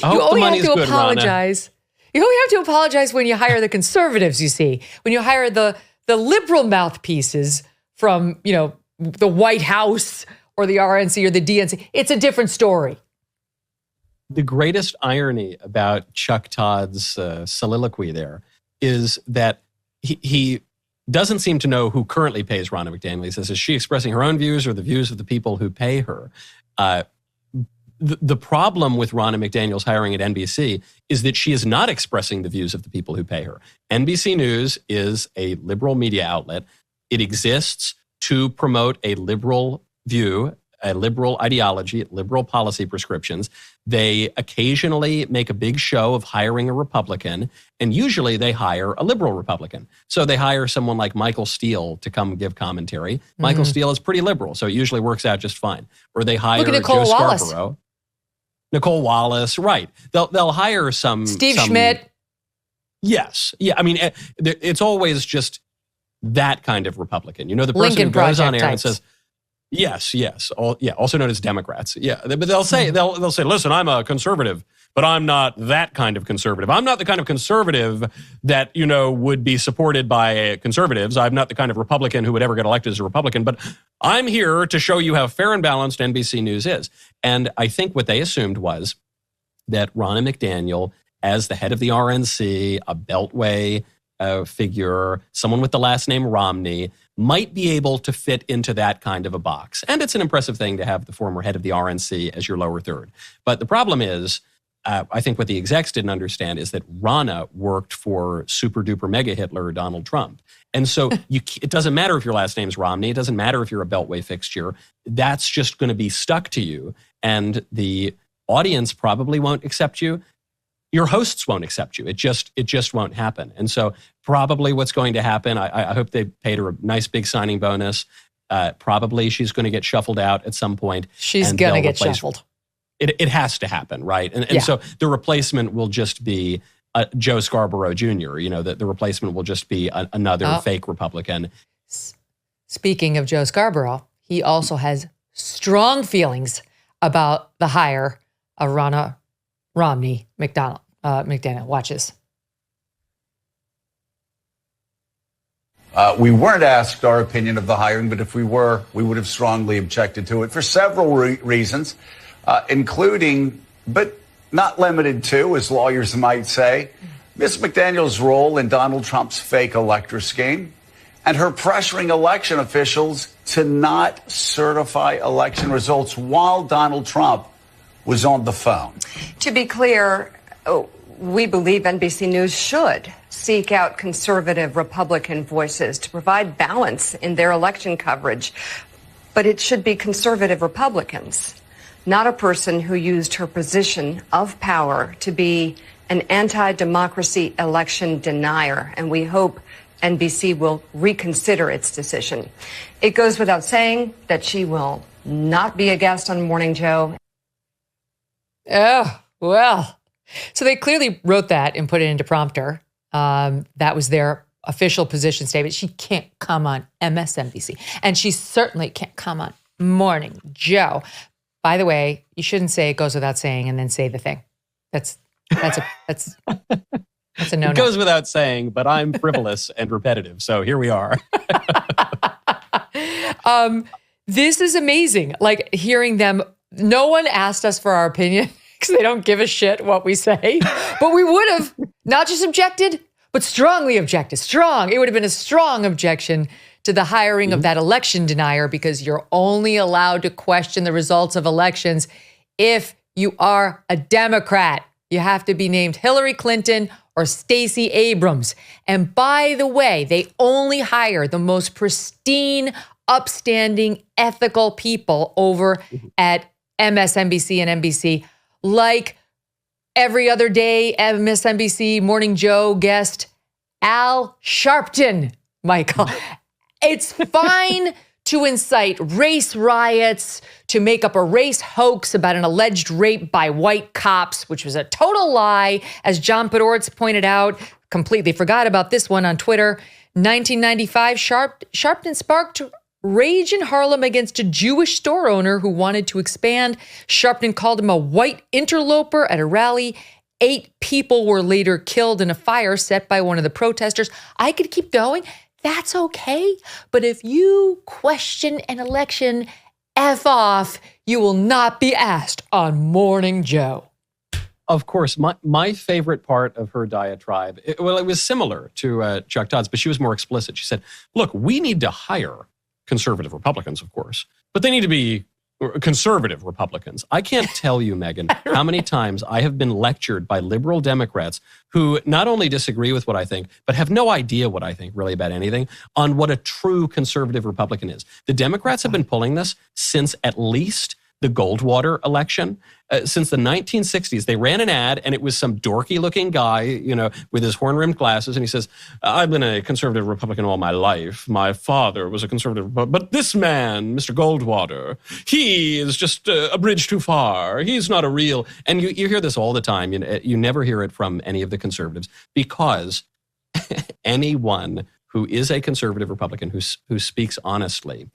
you only have to apologize. You only have to apologize when you hire the conservatives, you see. When you hire the liberal mouthpieces from, the White House or the RNC or the DNC. It's a different story. The greatest irony about Chuck Todd's soliloquy there is that he doesn't seem to know who currently pays Ronna McDaniel. He says, is she expressing her own views or the views of the people who pay her? The problem with Ronna McDaniel's hiring at NBC is that she is not expressing the views of the people who pay her. NBC News is a liberal media outlet. It exists to promote a liberal view, a liberal ideology, liberal policy prescriptions. They occasionally make a big show of hiring a Republican, and usually they hire a liberal Republican. So they hire someone like Michael Steele to come give commentary. Michael Steele is pretty liberal, so it usually works out just fine. Or they hire Joe Scarborough. Nicole Wallace, right. They'll hire some... Steve Schmidt. Yes. Yeah, I mean, it's always just that kind of Republican. You know, the person Lincoln who goes on air Project and says, yes, also known as Democrats. Yeah, but they'll say, they'll say, listen, I'm a conservative, but I'm not that kind of conservative. I'm not the kind of conservative that, you know, would be supported by conservatives. I'm not the kind of Republican who would ever get elected as a Republican, but I'm here to show you how fair and balanced NBC News is. And I think what they assumed was that Ronna McDaniel, as the head of the RNC, a Beltway figure, someone with the last name Romney, might be able to fit into that kind of a box. And it's an impressive thing to have the former head of the RNC as your lower third. But the problem is, I think what the execs didn't understand is that Ronna worked for super duper mega Hitler Donald Trump. And so it doesn't matter if your last name's Romney. It doesn't matter if you're a Beltway fixture. That's just going to be stuck to you. And the audience probably won't accept you. Your hosts won't accept you. It just won't happen. And so probably what's going to happen, I hope they paid her a nice big signing bonus. Probably she's going to get shuffled out at some point. She's going to get shuffled. It has to happen, right? And so the replacement will just be Joe Scarborough Jr. You know, the replacement will just be another fake Republican. Speaking of Joe Scarborough, he also has strong feelings about the hire of Ronna McDaniel. Watch this. We weren't asked our opinion of the hiring, but if we were, we would have strongly objected to it for several reasons, including, but not limited to, as lawyers might say, Ms. McDaniel's role in Donald Trump's fake elector scheme and her pressuring election officials to not certify election results while Donald Trump was on the phone. To be clear, we believe NBC News should seek out conservative Republican voices to provide balance in their election coverage. But it should be conservative Republicans, not a person who used her position of power to be an anti-democracy election denier. And we hope NBC will reconsider its decision. It goes without saying that she will not be a guest on Morning Joe. Oh, well. So they clearly wrote that and put it into prompter. That was their official position statement. She can't come on MSNBC. And she certainly can't come on Morning Joe. By the way, you shouldn't say it goes without saying and then say the thing. That's a no-no. It goes without saying, but I'm frivolous and repetitive. So here we are. This is amazing. Like hearing them. No one asked us for our opinion because they don't give a shit what we say. But we would have not just objected, but strongly objected. Strong. It would have been a strong objection to the hiring of that election denier because you're only allowed to question the results of elections if you are a Democrat. You have to be named Hillary Clinton or Stacey Abrams. And by the way, they only hire the most pristine, upstanding, ethical people over at MSNBC and NBC, like every other day MSNBC Morning Joe guest Al Sharpton, Michael. It's fine to incite race riots, to make up a race hoax about an alleged rape by white cops, which was a total lie, as John Podhoretz pointed out. Completely forgot about this one on Twitter. 1995, Sharpton sparked rage in Harlem against a Jewish store owner who wanted to expand. Sharpton called him a white interloper at a rally. 8 people were later killed in a fire set by one of the protesters. I could keep going. That's okay. But if you question an election, F off. You will not be asked on Morning Joe. Of course, my favorite part of her diatribe, it was similar to Chuck Todd's, but she was more explicit. She said, look, we need to hire conservative Republicans, of course, but they need to be conservative Republicans. I can't tell you, Megyn, how many times I have been lectured by liberal Democrats who not only disagree with what I think, but have no idea what I think really about anything on what a true conservative Republican is. The Democrats have been pulling this since at least the Goldwater election. Since the 1960s, they ran an ad, and it was some dorky-looking guy, with his horn-rimmed glasses, and he says, "I've been a conservative Republican all my life. My father was a conservative, but this man, Mr. Goldwater, he is just a bridge too far. He's not a real..." And you hear this all the time. You never hear it from any of the conservatives, because anyone who is a conservative Republican who speaks honestly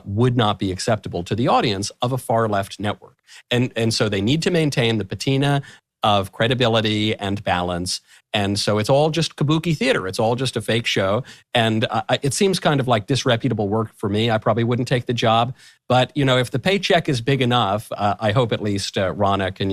would not be acceptable to the audience of a far-left network. And so they need to maintain the patina of credibility and balance. And so it's all just kabuki theater. It's all just a fake show. And it seems kind of like disreputable work for me. I probably wouldn't take the job. But, if the paycheck is big enough, I hope at least Ronna can,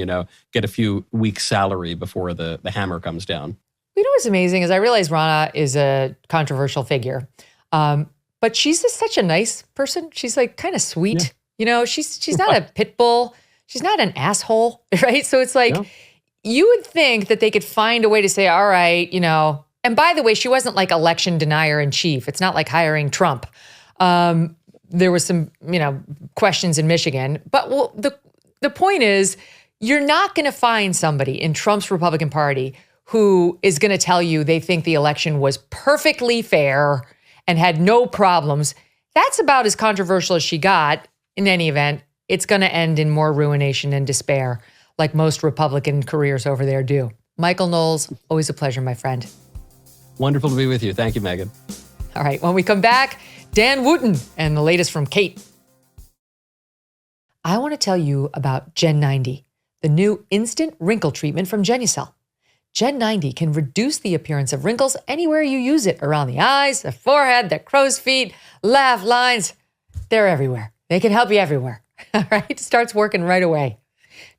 get a few weeks' salary before the hammer comes down. What's amazing is I realize Ronna is a controversial figure. But she's just such a nice person. She's like kind of sweet. Yeah. She's not a pit bull. She's not an asshole, right? So it's like, you would think that they could find a way to say, all right, and by the way, she wasn't like election denier in chief. It's not like hiring Trump. There was some, questions in Michigan. But the point is, you're not going to find somebody in Trump's Republican Party who is going to tell you they think the election was perfectly fair and had no problems. That's about as controversial as she got. In any event, it's going to end in more ruination and despair, like most Republican careers over there do. Michael Knowles, always a pleasure, my friend. Wonderful to be with you. Thank you, Megyn. All right, when we come back, Dan Wootton and the latest from Kate. I want to tell you about Gen 90, the new instant wrinkle treatment from Genucel. Gen 90 can reduce the appearance of wrinkles anywhere you use it, around the eyes, the forehead, the crow's feet, laugh lines. They're everywhere. They can help you everywhere. All right, it starts working right away.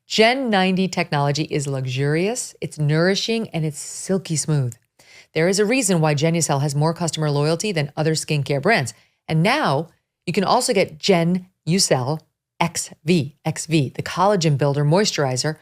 Gen 90 technology is luxurious, it's nourishing, and it's silky smooth. There is a reason why Genucel has more customer loyalty than other skincare brands. And now you can also get Genucel XV, the collagen builder moisturizer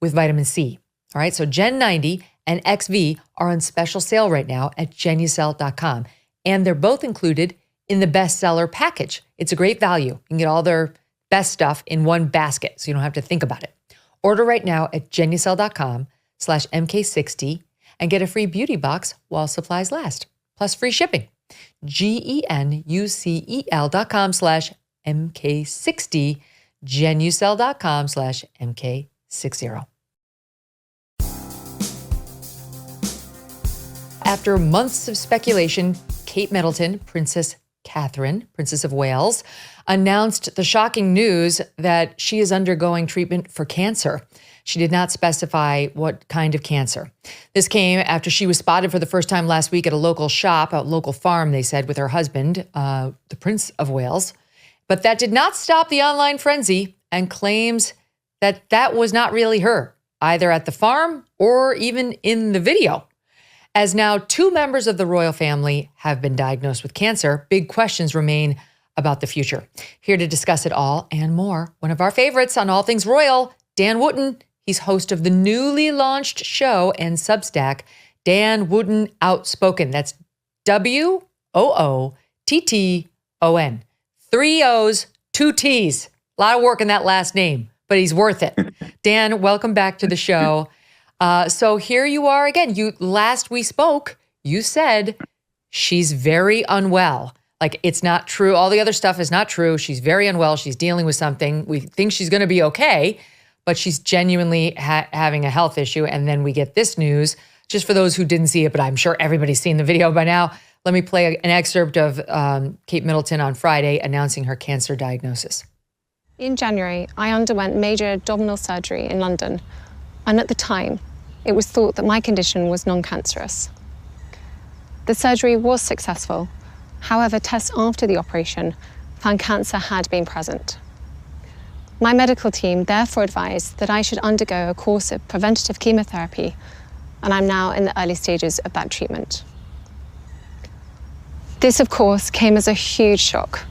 with vitamin C. All right, so Gen 90 and XV are on special sale right now at Genucel.com. And they're both included in the bestseller package. It's a great value. You can get all their best stuff in one basket, so you don't have to think about it. Order right now at Genucel.com/MK60 and get a free beauty box while supplies last, plus free shipping. Genucel.com/MK60, Genucel.com/MK60. After months of speculation, Kate Middleton, Princess Catherine, Princess of Wales, announced the shocking news that she is undergoing treatment for cancer. She did not specify what kind of cancer. This came after she was spotted for the first time last week at a local shop, a local farm, they said, with her husband, the Prince of Wales. But that did not stop the online frenzy, and claims that that was not really her, either at the farm or even in the video. As now 2 members of the royal family have been diagnosed with cancer, big questions remain about the future. Here to discuss it all and more, one of our favorites on all things royal, Dan Wootton. He's host of the newly launched show and Substack, Dan Wootton Outspoken. That's WOOTTON. 3 O's, 2 T's. A lot of work in that last name, but he's worth it. Dan, welcome back to the show. So here you are again. Last we spoke, you said she's very unwell. Like, it's not true. All the other stuff is not true. She's very unwell. She's dealing with something. We think she's going to be okay, but she's genuinely having a health issue. And then we get this news, just for those who didn't see it, but I'm sure everybody's seen the video by now. Let me play an excerpt of Kate Middleton on Friday announcing her cancer diagnosis. In January, I underwent major abdominal surgery in London. And at the time, it was thought that my condition was non-cancerous. The surgery was successful. However, tests after the operation found cancer had been present. My medical team therefore advised that I should undergo a course of preventative chemotherapy, and I'm now in the early stages of that treatment. This, of course, came as a huge shock,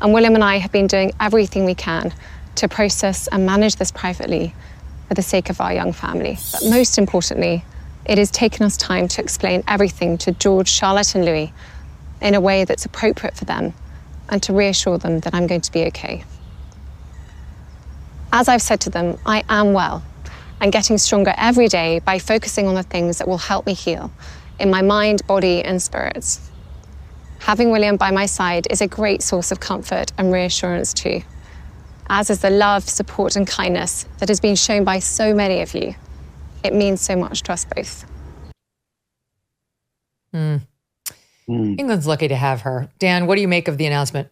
and William and I have been doing everything we can to process and manage this privately for the sake of our young family. But most importantly, it has taken us time to explain everything to George, Charlotte, and Louis in a way that's appropriate for them, and to reassure them that I'm going to be okay. As I've said to them, I am well and getting stronger every day by focusing on the things that will help me heal in my mind, body, and spirits. Having William by my side is a great source of comfort and reassurance too, as is the love, support, and kindness that has been shown by so many of you. It means so much to us both. England's lucky to have her. Dan, what do you make of the announcement?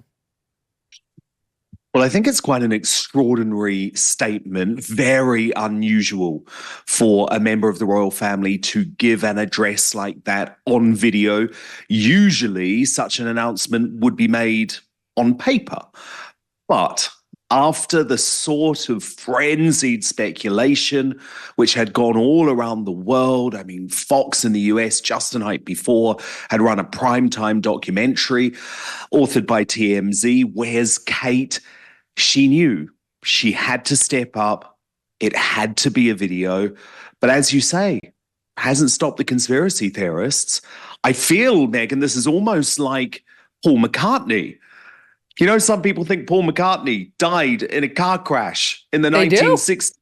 Well, I think it's quite an extraordinary statement, very unusual for a member of the royal family to give an address like that on video. Usually, such an announcement would be made on paper. But after the sort of frenzied speculation which had gone all around the world, I mean, Fox in the US just the night before had run a primetime documentary authored by TMZ, Where's Kate? She knew she had to step up. It had to be a video. But as you say, hasn't stopped the conspiracy theorists. I feel, Megyn, this is almost like Paul McCartney. You know, some people think Paul McCartney died in a car crash in the 1960s.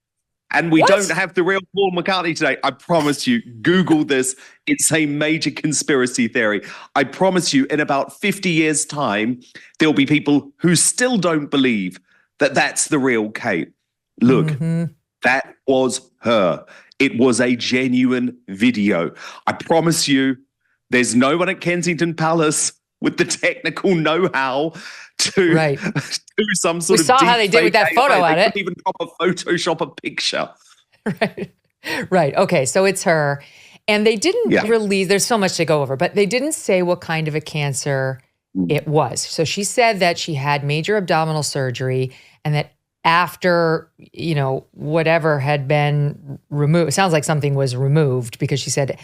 And we don't have the real Paul McCartney today. I promise you, Google this. It's a major conspiracy theory. I promise you, in about 50 years' time, there'll be people who still don't believe that that's the real Kate. Look, that was her. It was a genuine video. I promise you, there's no one at Kensington Palace with the technical know-how to do some sort of. We saw how they did with that photo at it. They couldn't even Photoshop a picture. Right. Okay. So it's her. And they didn't release, there's so much to go over, but they didn't say what kind of a cancer it was. So she said that she had major abdominal surgery and that after, you know, whatever had been removed, it sounds like something was removed because she said,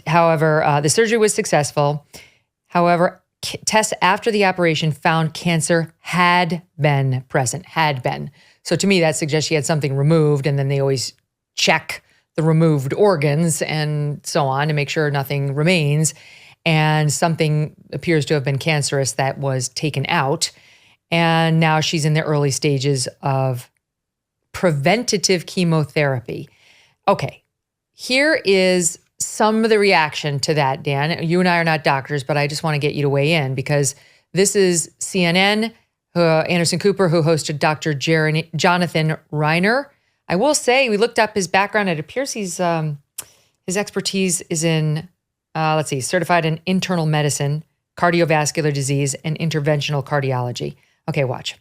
however, the surgery was successful. However, tests after the operation found cancer had been present, had been. So to me, that suggests she had something removed, and then they always check the removed organs and so on to make sure nothing remains. And something appears to have been cancerous that was taken out. And now she's in the early stages of preventative chemotherapy. Okay, here is some of the reaction to that, Dan. You and I are not doctors, but I just want to get you to weigh in because this is CNN, Anderson Cooper, who hosted Dr. Jonathan Reiner. I will say, we looked up his background. It appears his expertise is in, certified in internal medicine, cardiovascular disease, and interventional cardiology. Okay, watch.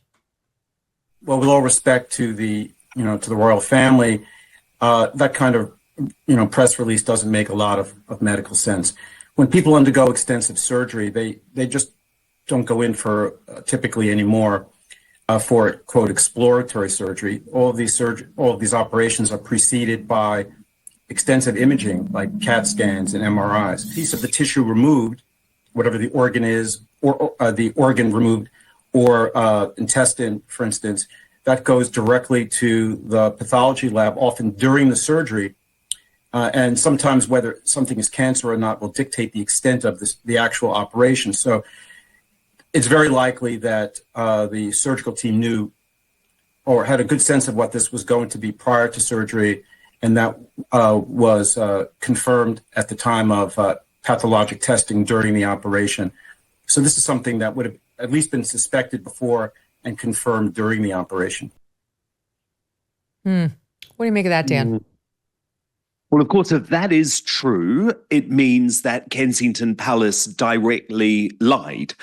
Well, with all respect to the royal family, that kind of press release doesn't make a lot of medical sense. When people undergo extensive surgery, they just don't go in for typically anymore for quote exploratory surgery. All of these operations are preceded by extensive imaging like CAT scans and MRIs. A piece of the tissue removed, whatever the organ is, or the organ removed, or intestine, for instance, that goes directly to the pathology lab, often during the surgery. And sometimes whether something is cancer or not will dictate the extent of the actual operation. So it's very likely that the surgical team knew or had a good sense of what this was going to be prior to surgery, and that was confirmed at the time of pathologic testing during the operation. So this is something that would have at least been suspected before and confirmed during the operation. What do you make of that, Dan? Well, of course, if that is true, it means that Kensington Palace directly lied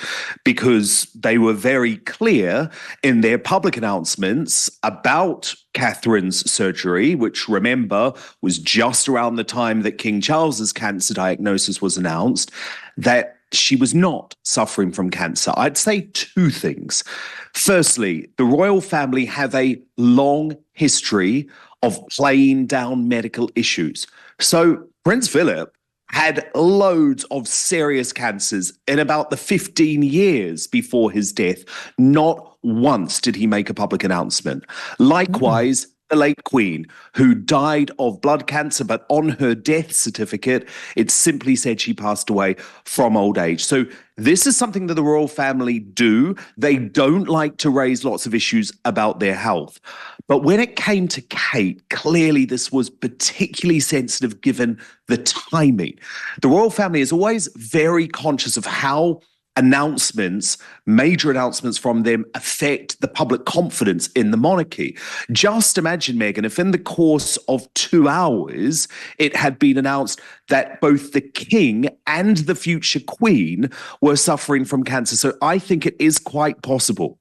because they were very clear in their public announcements about Catherine's surgery, which, remember, was just around the time that King Charles's cancer diagnosis was announced, that she was not suffering from cancer. I'd say two things. Firstly, the royal family have a long history of playing down medical issues. So Prince Philip had loads of serious cancers in about the 15 years before his death. Not once did he make a public announcement. Likewise, the late Queen, who died of blood cancer, but on her death certificate, it simply said she passed away from old age. So this is something that the royal family do. They don't like to raise lots of issues about their health. But when it came to Kate, clearly this was particularly sensitive given the timing. The royal family is always very conscious of how announcements, major announcements from them affect the public confidence in the monarchy. Just imagine, Megyn, if in the course of 2 hours, it had been announced that both the king and the future queen were suffering from cancer. So I think it is quite possible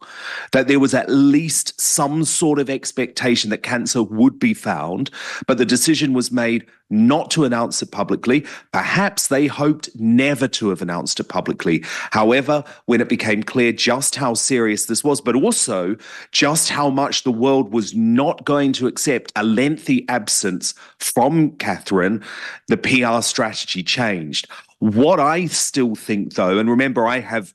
that there was at least some sort of expectation that cancer would be found, but the decision was made not to announce it publicly. Perhaps they hoped never to have announced it publicly. However, when it became clear just how serious this was, but also just how much the world was not going to accept a lengthy absence from Catherine, the PR strategy changed. What I still think, though, and remember, I have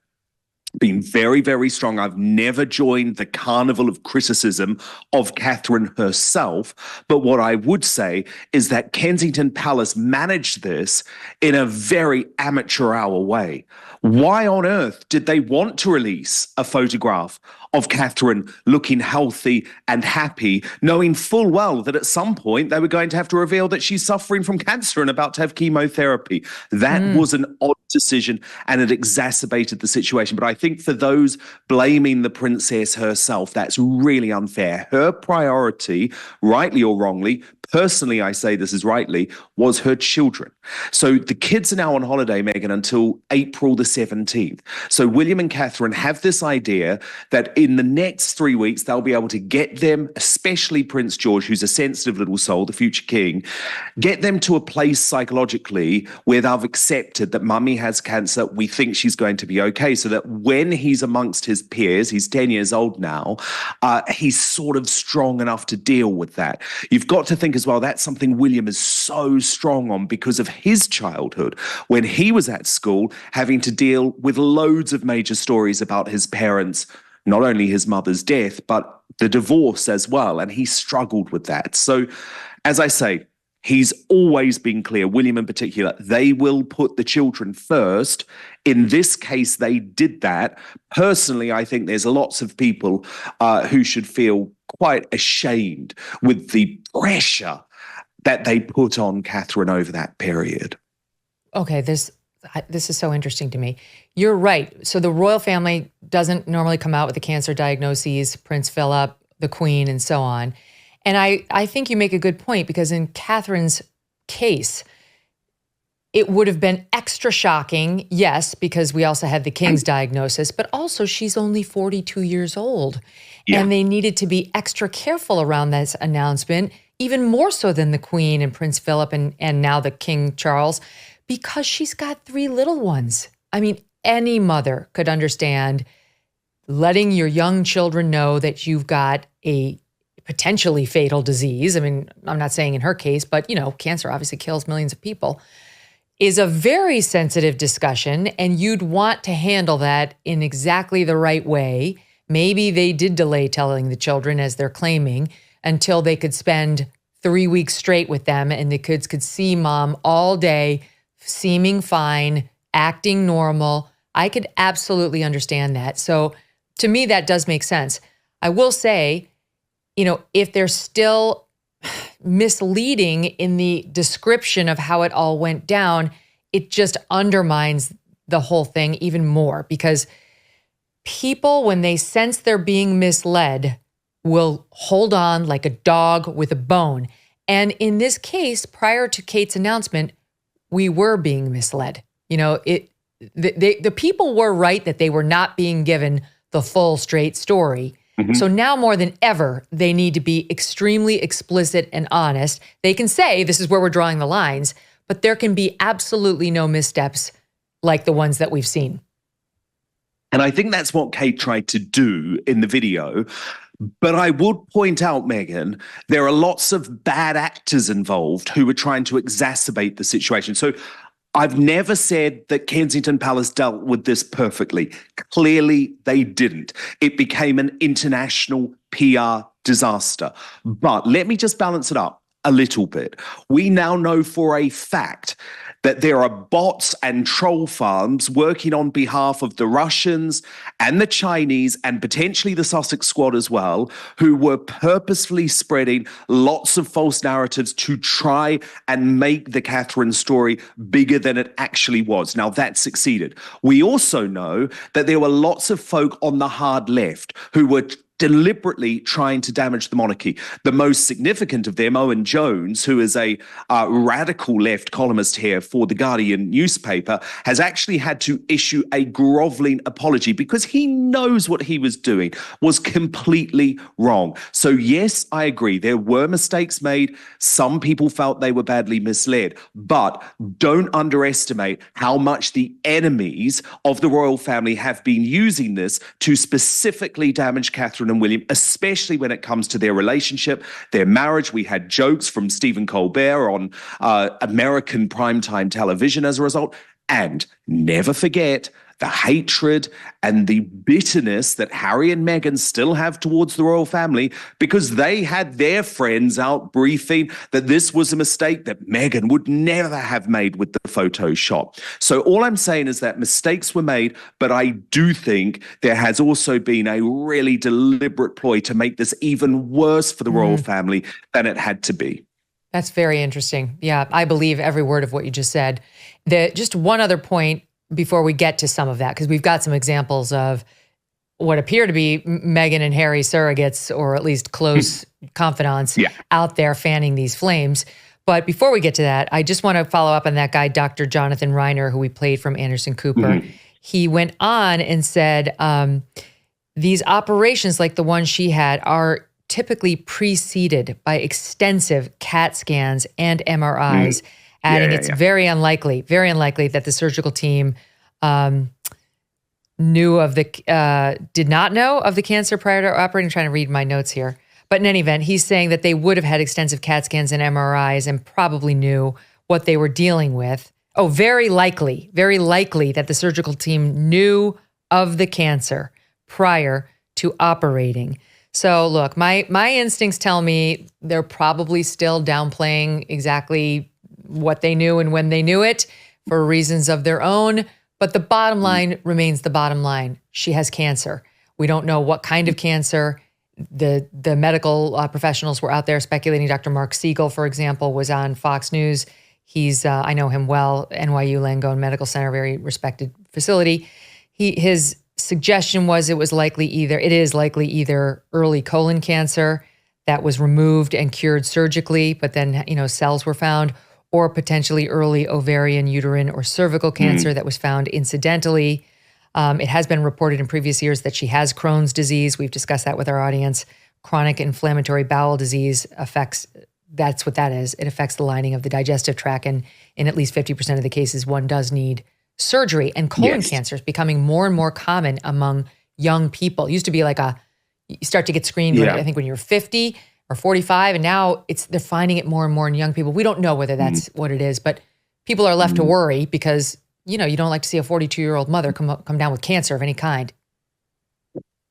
been very, very strong. I've never joined the carnival of criticism of Catherine herself. But what I would say is that Kensington Palace managed this in a very amateur hour way. Why on earth did they want to release a photograph of Catherine looking healthy and happy, knowing full well that at some point they were going to have to reveal that she's suffering from cancer and about to have chemotherapy? That was an odd decision and it exacerbated the situation. But I think for those blaming the princess herself, that's really unfair. Her priority, rightly or wrongly, personally I say this is rightly, was her children. So the kids are now on holiday, Megyn, until April the 17th. So William and Catherine have this idea that in the next 3 weeks, they'll be able to get them, especially Prince George, who's a sensitive little soul, the future king, get them to a place psychologically where they've accepted that mummy has cancer. We think she's going to be okay. So that when he's amongst his peers, he's 10 years old now, he's sort of strong enough to deal with that. You've got to think as well, that's something William is so strong on because of his childhood. When he was at school, having to deal with loads of major stories about his parents, not only his mother's death, but the divorce as well. And he struggled with that. So, as I say, he's always been clear, William in particular, they will put the children first. In this case, they did that. Personally, I think there's lots of people who should feel quite ashamed with the pressure that they put on Catherine over that period. Okay, this is so interesting to me. You're right. So the royal family doesn't normally come out with the cancer diagnoses, Prince Philip, the Queen, and so on. And I think you make a good point because in Catherine's case, it would have been extra shocking, yes, because we also had the King's diagnosis, but also she's only 42 years old. Yeah. And they needed to be extra careful around this announcement, even more so than the Queen and Prince Philip and now the King Charles, because she's got 3 little ones. I mean, any mother could understand letting your young children know that you've got a potentially fatal disease. I mean, I'm not saying in her case, but, you know, cancer obviously kills millions of people, is a very sensitive discussion, and you'd want to handle that in exactly the right way. Maybe they did delay telling the children, as they're claiming, until they could spend 3 weeks straight with them and the kids could see mom all day, seeming fine, acting normal. I could absolutely understand that. So to me, that does make sense. I will say, you know, if they're still misleading in the description of how it all went down, it just undermines the whole thing even more, because people, when they sense they're being misled, will hold on like a dog with a bone. And in this case, prior to Kate's announcement, we were being misled. You know, the people were right that they were not being given the full straight story. Mm-hmm. So now more than ever, they need to be extremely explicit and honest. They can say, this is where we're drawing the lines, but there can be absolutely no missteps like the ones that we've seen. And I think that's what Kate tried to do in the video. But I would point out, Megyn, there are lots of bad actors involved who were trying to exacerbate the situation. So I've never said that Kensington Palace dealt with this perfectly. Clearly, they didn't. It became an international PR disaster. But let me just balance it up a little bit. We now know for a fact that there are bots and troll farms working on behalf of the Russians and the Chinese and potentially the Sussex Squad as well, who were purposefully spreading lots of false narratives to try and make the Catherine story bigger than it actually was. Now, that succeeded. We also know that there were lots of folk on the hard left who were deliberately trying to damage the monarchy. The most significant of them, Owen Jones, who is a radical left columnist here for the Guardian newspaper, has actually had to issue a groveling apology because he knows what he was doing was completely wrong. So yes, I agree, there were mistakes made. Some people felt they were badly misled, but don't underestimate how much the enemies of the royal family have been using this to specifically damage Catherine and William, especially when it comes to their relationship, their marriage. We had jokes from Stephen Colbert on American primetime television as a result. And never forget the hatred and the bitterness that Harry and Meghan still have towards the royal family because they had their friends out briefing that this was a mistake that Meghan would never have made with the Photoshop. So all I'm saying is that mistakes were made, but I do think there has also been a really deliberate ploy to make this even worse for the royal family than it had to be. That's very interesting. Yeah, I believe every word of what you just said. Just one other point before we get to some of that, because we've got some examples of what appear to be Meghan and Harry surrogates, or at least close confidants out there fanning these flames. But before we get to that, I just want to follow up on that guy, Dr. Jonathan Reiner, who we played from Anderson Cooper. He went on and said, these operations like the one she had are typically preceded by extensive CAT scans and MRIs, adding it's very unlikely that the surgical team did not know of the cancer prior to operating. I'm trying to read my notes here. But in any event, he's saying that they would have had extensive CAT scans and MRIs and probably knew what they were dealing with. Oh, very likely that the surgical team knew of the cancer prior to operating. So look, my instincts tell me they're probably still downplaying exactly what they knew and when they knew it for reasons of their own. But the bottom line remains the bottom line. She has cancer. We don't know what kind of cancer. The medical professionals were out there speculating. Dr. Mark Siegel, for example, was on Fox News. He's, I know him well, NYU Langone Medical Center, very respected facility. His suggestion was it is likely either early colon cancer that was removed and cured surgically, but then, cells were found, or potentially early ovarian, uterine, or cervical cancer that was found incidentally. It has been reported in previous years that she has Crohn's disease. We've discussed that with our audience. Chronic inflammatory bowel disease that's what that is. It affects the lining of the digestive tract, and in at least 50% of the cases, one does need surgery. And colon cancer is becoming more and more common among young people. It used to be you start to get screened, I think when you're 50 or 45, and now they're finding it more and more in young people. We don't know whether that's what it is, but people are left to worry because, you don't like to see a 42-year-old mother come down with cancer of any kind.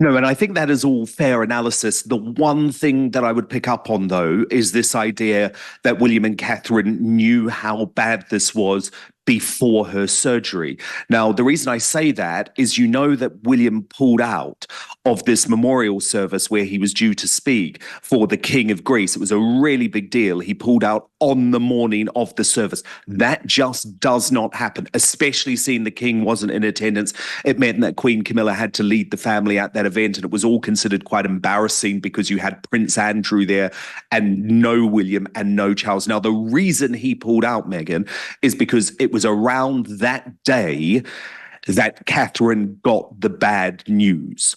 No, and I think that is all fair analysis. The one thing that I would pick up on, though, is this idea that William and Catherine knew how bad this was before her surgery. Now, the reason I say that is that William pulled out of this memorial service where he was due to speak for the King of Greece. It was a really big deal. He pulled out on the morning of the service. That just does not happen, especially seeing the King wasn't in attendance. It meant that Queen Camilla had to lead the family at that event, and it was all considered quite embarrassing because you had Prince Andrew there and no William and no Charles. Now, the reason he pulled out, Megyn, is because it was around that day that Catherine got the bad news.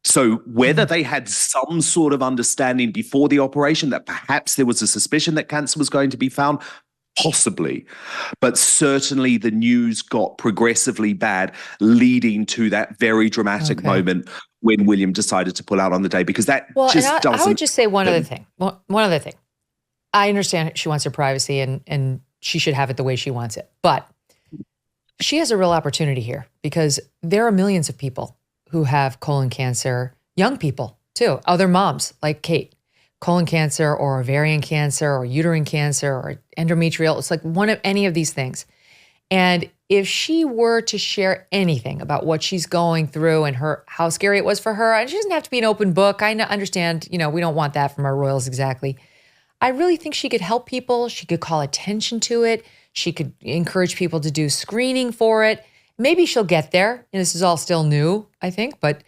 So whether they had some sort of understanding before the operation that perhaps there was a suspicion that cancer was going to be found, possibly. But certainly the news got progressively bad, leading to that very dramatic moment when William decided to pull out on the day, because that doesn't... I would just say one other thing. One other thing. I understand she wants her privacy and she should have it the way she wants it. But she has a real opportunity here because there are millions of people who have colon cancer, young people too. Other moms like Kate, colon cancer or ovarian cancer or uterine cancer or endometrial. It's like one of any of these things. And if she were to share anything about what she's going through and how scary it was for her, and she doesn't have to be an open book. I understand, we don't want that from our royals exactly. I really think she could help people. She could call attention to it. She could encourage people to do screening for it. Maybe she'll get there. And this is all still new, I think. But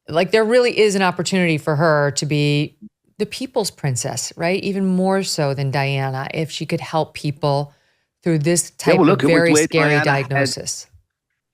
like there really is an opportunity for her to be the people's princess, right? Even more so than Diana, if she could help people through this type of very scary diagnosis.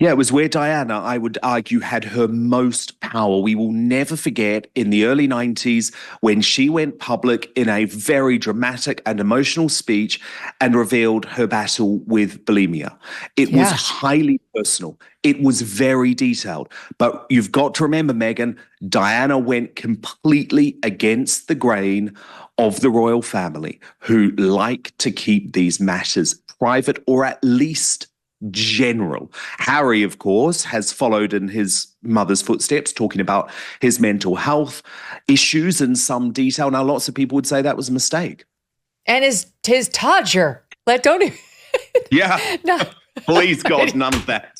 It was where Diana, I would argue, had her most power. We will never forget in the early 90s when she went public in a very dramatic and emotional speech and revealed her battle with bulimia. It was highly personal. It was very detailed. But you've got to remember, Megyn, Diana went completely against the grain of the royal family, who like to keep these matters private or at least general. Harry, of course, has followed in his mother's footsteps, talking about his mental health issues in some detail. Now, lots of people would say that was a mistake. And his Todger. Don't even. Yeah. No. Please, God, none of that.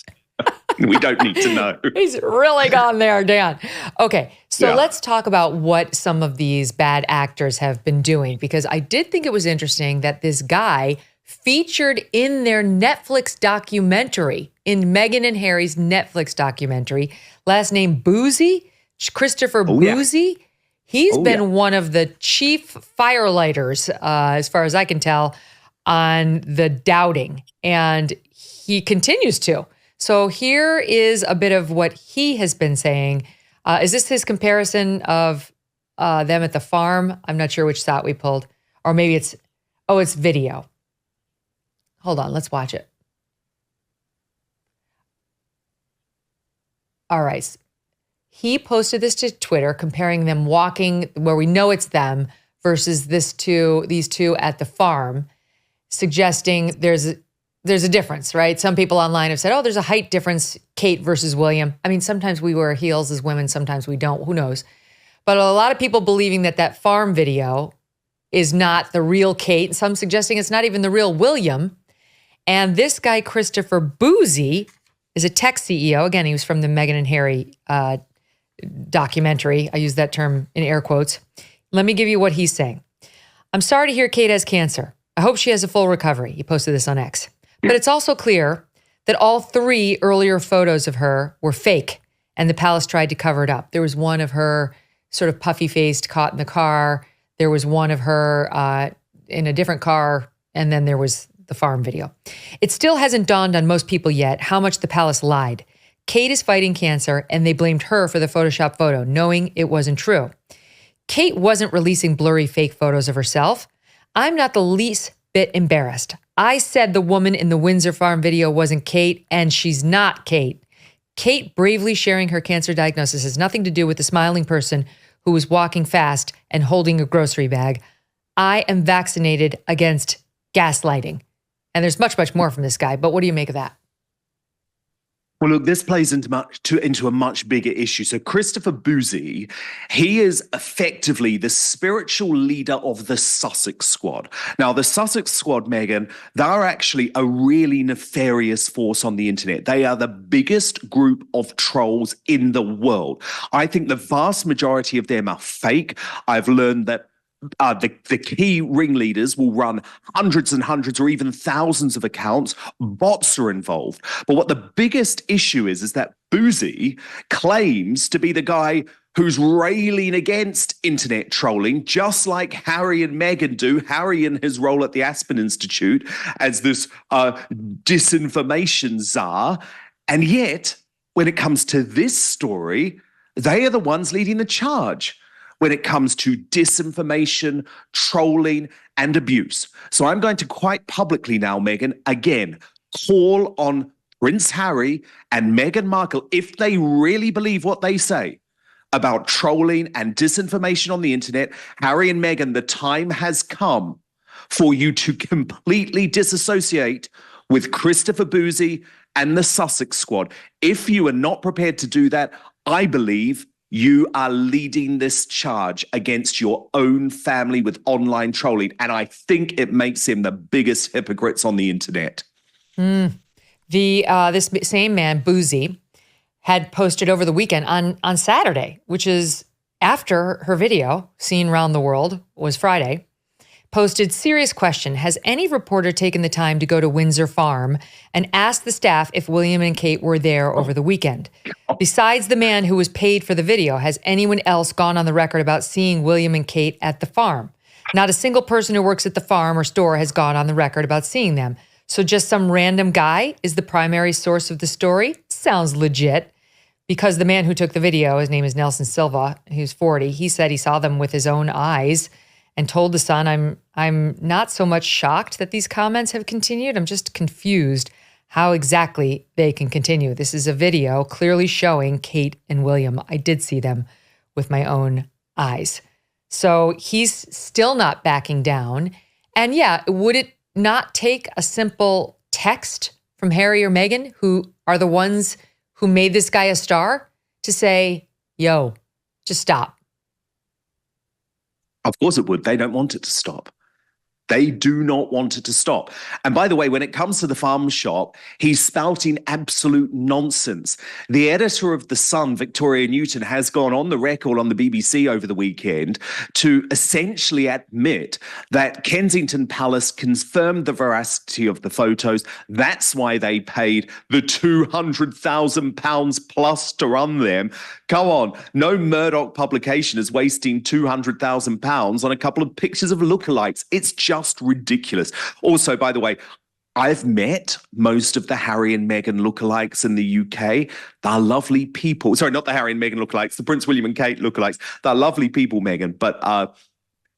We don't need to know. He's really gone there, Dan. Okay, so let's talk about what some of these bad actors have been doing, because I did think it was interesting that this guy featured in their Netflix documentary, in Meghan and Harry's Netflix documentary, last name Boozy, Christopher Boozy. He's been one of the chief firelighters, as far as I can tell, on the doubting, and he continues to. So here is a bit of what he has been saying. Is this his comparison of them at the farm? I'm not sure which shot we pulled, or maybe it's video. Hold on, let's watch it. All right. He posted this to Twitter, comparing them walking where we know it's them versus these two at the farm, suggesting there's a difference, right? Some people online have said, there's a height difference, Kate versus William. I mean, sometimes we wear heels as women, sometimes we don't, who knows? But a lot of people believing that farm video is not the real Kate, some suggesting it's not even the real William. And this guy, Christopher Boozy, is a tech CEO. Again, he was from the Meghan and Harry documentary. I use that term in air quotes. Let me give you what he's saying. I'm sorry to hear Kate has cancer. I hope she has a full recovery. He posted this on X. But it's also clear that all 3 earlier photos of her were fake, and the palace tried to cover it up. There was one of her sort of puffy-faced caught in the car. There was one of her in a different car, and then there was the farm video. It still hasn't dawned on most people yet how much the palace lied. Kate is fighting cancer, and they blamed her for the Photoshop photo, knowing it wasn't true. Kate wasn't releasing blurry fake photos of herself. I'm not the least bit embarrassed. I said the woman in the Windsor Farm video wasn't Kate, and she's not Kate. Kate bravely sharing her cancer diagnosis has nothing to do with the smiling person who was walking fast and holding a grocery bag. I am vaccinated against gaslighting. And there's much, much more from this guy, but what do you make of that? Well, look, this plays into a much bigger issue. So Christopher Boozy, he is effectively the spiritual leader of the Sussex Squad. Now, the Sussex Squad, Megyn, they're actually a really nefarious force on the internet. They are the biggest group of trolls in the world. I think the vast majority of them are fake. I've learned that the key ringleaders will run hundreds and hundreds or even thousands of accounts. Bots are involved. But what the biggest issue is that Boozy claims to be the guy who's railing against internet trolling, just like Harry and Meghan do. Harry in his role at the Aspen Institute as this disinformation czar. And yet, when it comes to this story, they are the ones leading the charge when it comes to disinformation, trolling, and abuse. So I'm going to quite publicly now, Megyn, again, call on Prince Harry and Meghan Markle, if they really believe what they say about trolling and disinformation on the internet, Harry and Meghan, the time has come for you to completely disassociate with Christopher Boozy and the Sussex Squad. If you are not prepared to do that, I believe you are leading this charge against your own family with online trolling. And I think it makes him the biggest hypocrites on the internet. This same man, Boozy, had posted over the weekend on Saturday, which is after her video, seen around the world, was Friday, posted, serious question, has any reporter taken the time to go to Windsor Farm and ask the staff if William and Kate were there over the weekend? Besides the man who was paid for the video, has anyone else gone on the record about seeing William and Kate at the farm? Not a single person who works at the farm or store has gone on the record about seeing them. So just some random guy is the primary source of the story? Sounds legit. Because the man who took the video, his name is Nelson Silva, who's 40, he said he saw them with his own eyes and told the Sun, I'm not so much shocked that these comments have continued. I'm just confused how exactly they can continue. This is a video clearly showing Kate and William. I did see them with my own eyes. So he's still not backing down. And yeah, would it not take a simple text from Harry or Meghan, who are the ones who made this guy a star, to say, yo, just stop? Of course it would. They don't want it to stop. They do not want it to stop. And by the way, when it comes to the farm shop, he's spouting absolute nonsense. The editor of The Sun, Victoria Newton, has gone on the record on the BBC over the weekend to essentially admit that Kensington Palace confirmed the veracity of the photos. That's why they paid the £200,000 plus to run them. Come on, no Murdoch publication is wasting £200,000 on a couple of pictures of lookalikes. It's just ridiculous. Also, by the way, I've met most of the Harry and Meghan lookalikes in the UK. They're lovely people. Sorry, not the Harry and Meghan lookalikes, the Prince William and Kate lookalikes. They're lovely people, Meghan, but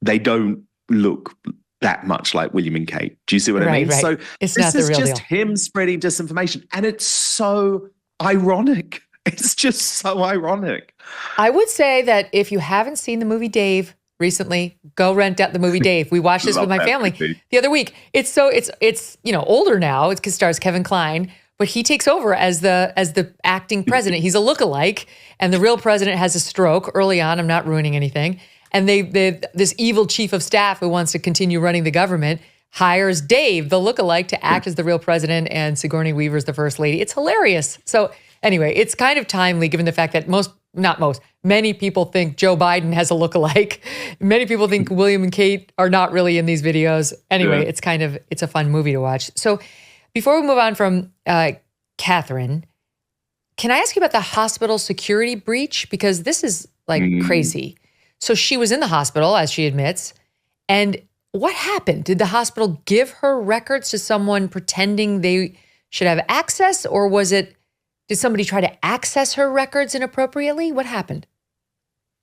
they don't look that much like William and Kate. Do you see what I mean? Right. So It's this not the is real just deal. him spreading disinformation, and it's so ironic. It's just so ironic. I would say that if you haven't seen the movie Dave recently, go rent out the movie Dave. We watched this with my family the other week. It's older now. It stars Kevin Kline, but he takes over as the acting president. He's a lookalike, and the real president has a stroke early on. I'm not ruining anything. And this evil chief of staff who wants to continue running the government hires Dave, the lookalike, to act as the real president, and Sigourney Weaver's the first lady. It's hilarious. So anyway, it's kind of timely given the fact that many people think Joe Biden has a lookalike. Many people think William and Kate are not really in these videos. Anyway, it's a fun movie to watch. So before we move on from Catherine, can I ask you about the hospital security breach? Because this is crazy. So she was in the hospital, as she admits, and what happened? Did the hospital give her records to someone pretending they should have access, or did somebody try to access her records inappropriately? What happened?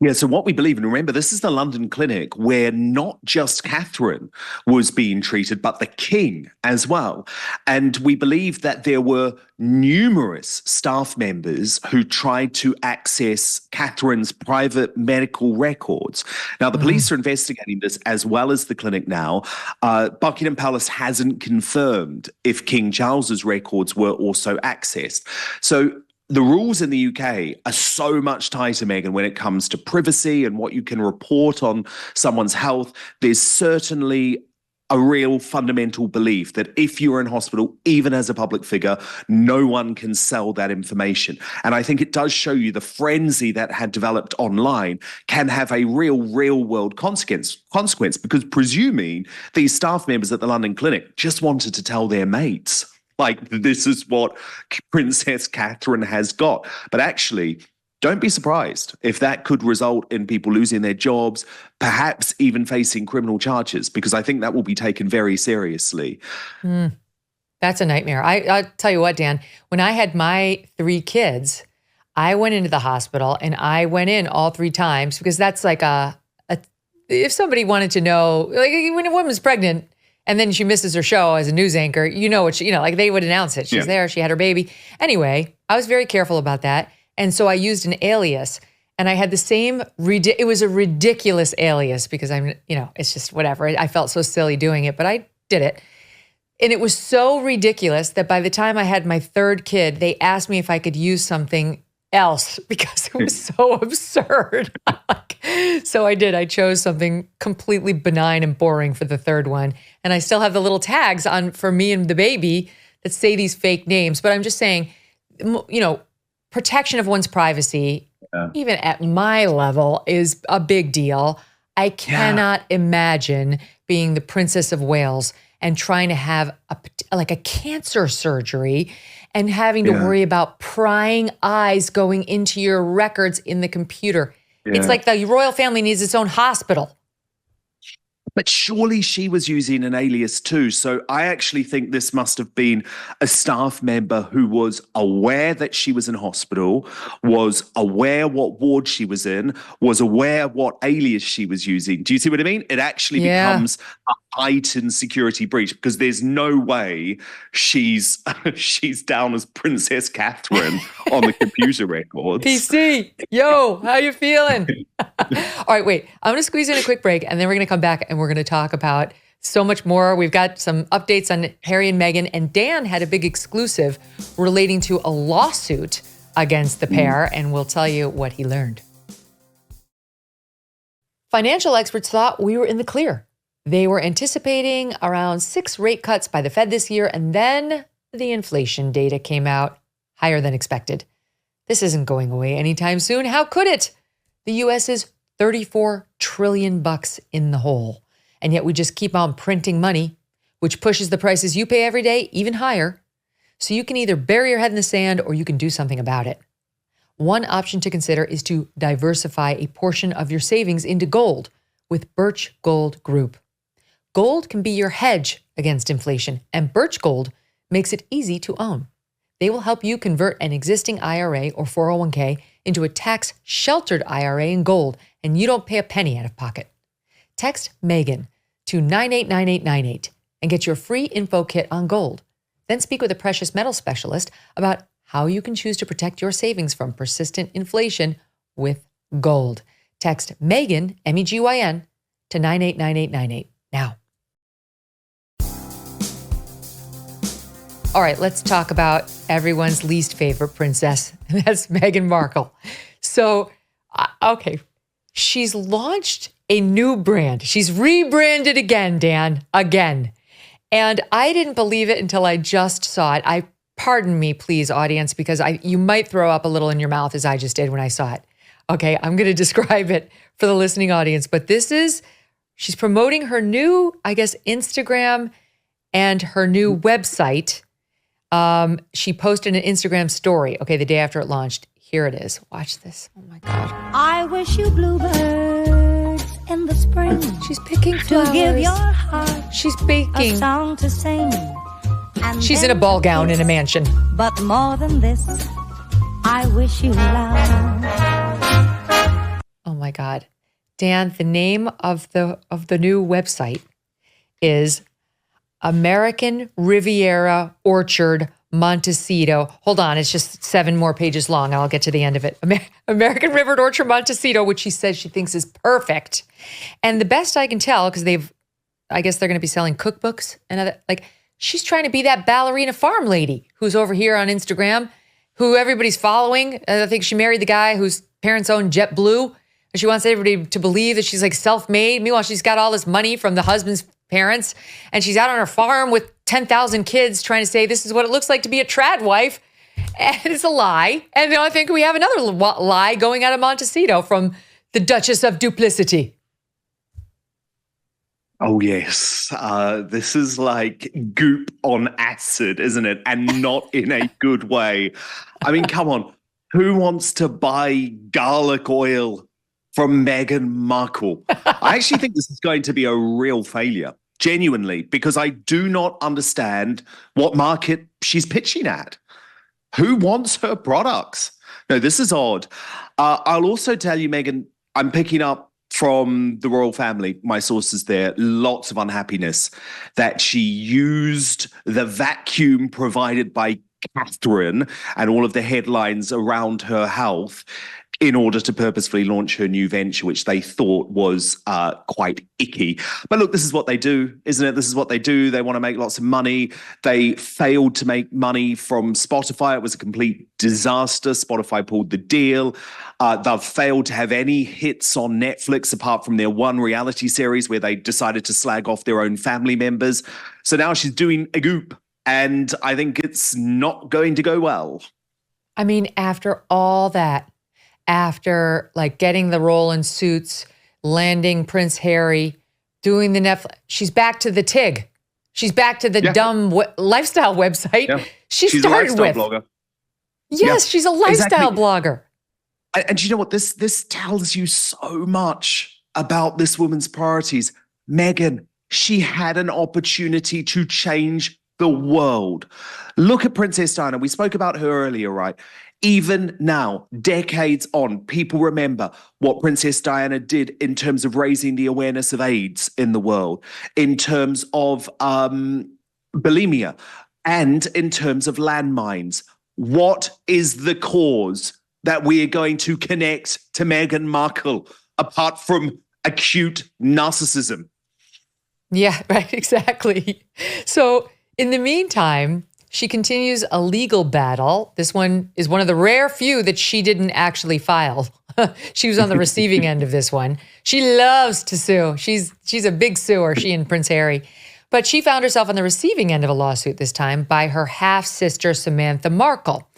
Yeah, so what we believe, and remember, this is the London clinic where not just Catherine was being treated, but the King as well. And we believe that there were numerous staff members who tried to access Catherine's private medical records. Now, the police are investigating this as well as the clinic now. Buckingham Palace hasn't confirmed if King Charles's records were also accessed. So the rules in the UK are so much tighter, Megyn, when it comes to privacy and what you can report on someone's health. There's certainly a real fundamental belief that if you're in hospital, even as a public figure, no one can sell that information. And I think it does show you the frenzy that had developed online can have a real world consequence, because presuming these staff members at the London clinic just wanted to tell their mates, like, this is what Princess Catherine has got. But actually, don't be surprised if that could result in people losing their jobs, perhaps even facing criminal charges, because I think that will be taken very seriously. That's a nightmare. I'll tell you what, Dan, when I had my 3 kids, I went into the hospital, and I went in all 3 times, because that's like if somebody wanted to know, like when a woman's pregnant, and then she misses her show as a news anchor, they would announce it. She's there, she had her baby. Anyway, I was very careful about that. And so I used an alias, and I had the same, it was a ridiculous alias, because it's just whatever. I felt so silly doing it, but I did it. And it was so ridiculous that by the time I had my 3rd kid, they asked me if I could use something else because it was so absurd. So I did. I chose something completely benign and boring for the third one. And I still have the little tags on for me and the baby that say these fake names. But I'm just saying, protection of one's privacy, even at my level, is a big deal. I cannot imagine being the Princess of Wales and trying to have a cancer surgery and having to worry about prying eyes going into your records in the computer. Yeah. It's like the royal family needs its own hospital. But surely she was using an alias too. So I actually think this must have been a staff member who was aware that she was in hospital, was aware what ward she was in, was aware what alias she was using. Do you see what I mean? It actually becomes a heightened security breach because there's no way she's down as Princess Catherine on the computer records. PC, yo, how you feeling? All right, wait. I'm going to squeeze in a quick break, and then we're going to come back and we're going to talk about so much more. We've got some updates on Harry and Meghan, and Dan had a big exclusive relating to a lawsuit against the pair, and we'll tell you what he learned. Financial experts thought we were in the clear. They were anticipating around 6 rate cuts by the Fed this year, and then the inflation data came out higher than expected. This isn't going away anytime soon. How could it? The U.S. is $34 trillion in the hole. And yet we just keep on printing money, which pushes the prices you pay every day even higher. So you can either bury your head in the sand or you can do something about it. One option to consider is to diversify a portion of your savings into gold with Birch Gold Group. Gold can be your hedge against inflation, and Birch Gold makes it easy to own. They will help you convert an existing IRA or 401k into a tax-sheltered IRA in gold, and you don't pay a penny out of pocket. Text Megyn to 989898 and get your free info kit on gold. Then speak with a precious metal specialist about how you can choose to protect your savings from persistent inflation with gold. Text Megyn, MEGYN, to 989898 now. All right, let's talk about everyone's least favorite princess, and that's Meghan Markle. So, okay, she's launched a new brand. She's rebranded again, Dan, again. And I didn't believe it until I just saw it. Pardon me, please, audience, because you might throw up a little in your mouth as I just did when I saw it. Okay, I'm going to describe it for the listening audience, but she's promoting her new, I guess, Instagram and her new website. She posted an Instagram story, the day after it launched. Here it is. Watch this. Oh my God. I wish you bluebirds in the spring. She's picking flowers. To give your heart She's baking. a song to sing. And she's in a ball gown in a mansion. But more than this, I wish you love. Oh my God. Dan, the name of the new website is American Riviera Orchard Montecito. Hold on, it's just 7 more pages long. I'll get to the end of it. American River Orchard Montecito, which she says she thinks is perfect. And the best I can tell, because I guess they're going to be selling cookbooks and other, she's trying to be that ballerina farm lady who's over here on Instagram, who everybody's following. I think she married the guy whose parents own JetBlue. And she wants everybody to believe that she's self-made. Meanwhile, she's got all this money from the husband's parents, and she's out on her farm with 10,000 kids trying to say this is what it looks like to be a trad wife, and it's a lie. And then I think we have another lie going out of Montecito from the Duchess of Duplicity. Oh, yes. This is like goop on acid, isn't it? And not in a good way. I mean, come on. Who wants to buy garlic oil from Meghan Markle? I actually think this is going to be a real failure, genuinely, because I do not understand what market she's pitching at. Who wants her products? No, this is odd. I'll also tell you, Megyn, I'm picking up from the royal family, my sources there, lots of unhappiness that she used the vacuum provided by Catherine and all of the headlines around her health in order to purposefully launch her new venture, which they thought was quite icky. But look, this is what they do, isn't it? This is what they do. They want to make lots of money. They failed to make money from Spotify. It was a complete disaster. Spotify pulled the deal. They've failed to have any hits on Netflix apart from their one reality series where they decided to slag off their own family members. So now she's doing a Goop, and I think it's not going to go well. I mean, after all that, after like getting the role in Suits, landing Prince Harry, doing the Netflix, she's back to the TIG. She's back to the dumb lifestyle website she's started a lifestyle with. blogger. Yes, she's a lifestyle blogger. And you know what? This tells you so much about this woman's priorities. Meghan, she had an opportunity to change the world. Look at Princess Diana. We spoke about her earlier, right? Even now, decades on, people remember what Princess Diana did in terms of raising the awareness of AIDS in the world, in terms of bulimia, and in terms of landmines. What is the cause that we are going to connect to Meghan Markle apart from acute narcissism? Yeah, right, exactly. So in the meantime, she continues a legal battle. This one is one of the rare few that she didn't actually file. She was on the receiving end of this one. She loves to sue. She's a big suer, she and Prince Harry. But she found herself on the receiving end of a lawsuit this time by her half-sister, Samantha Markle.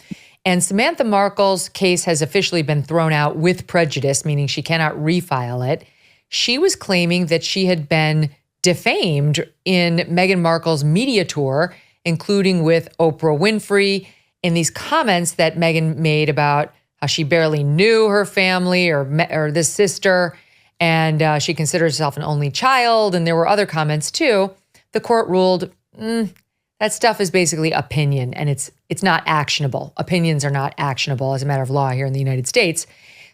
And Samantha Markle's case has officially been thrown out with prejudice, meaning she cannot refile it. She was claiming that she had been defamed in Meghan Markle's media tour, including with Oprah Winfrey, in these comments that Meghan made about how she barely knew her family or this sister, and she considers herself an only child. And there were other comments too. The court ruled that stuff is basically opinion, and it's not actionable. Opinions are not actionable as a matter of law here in the United States.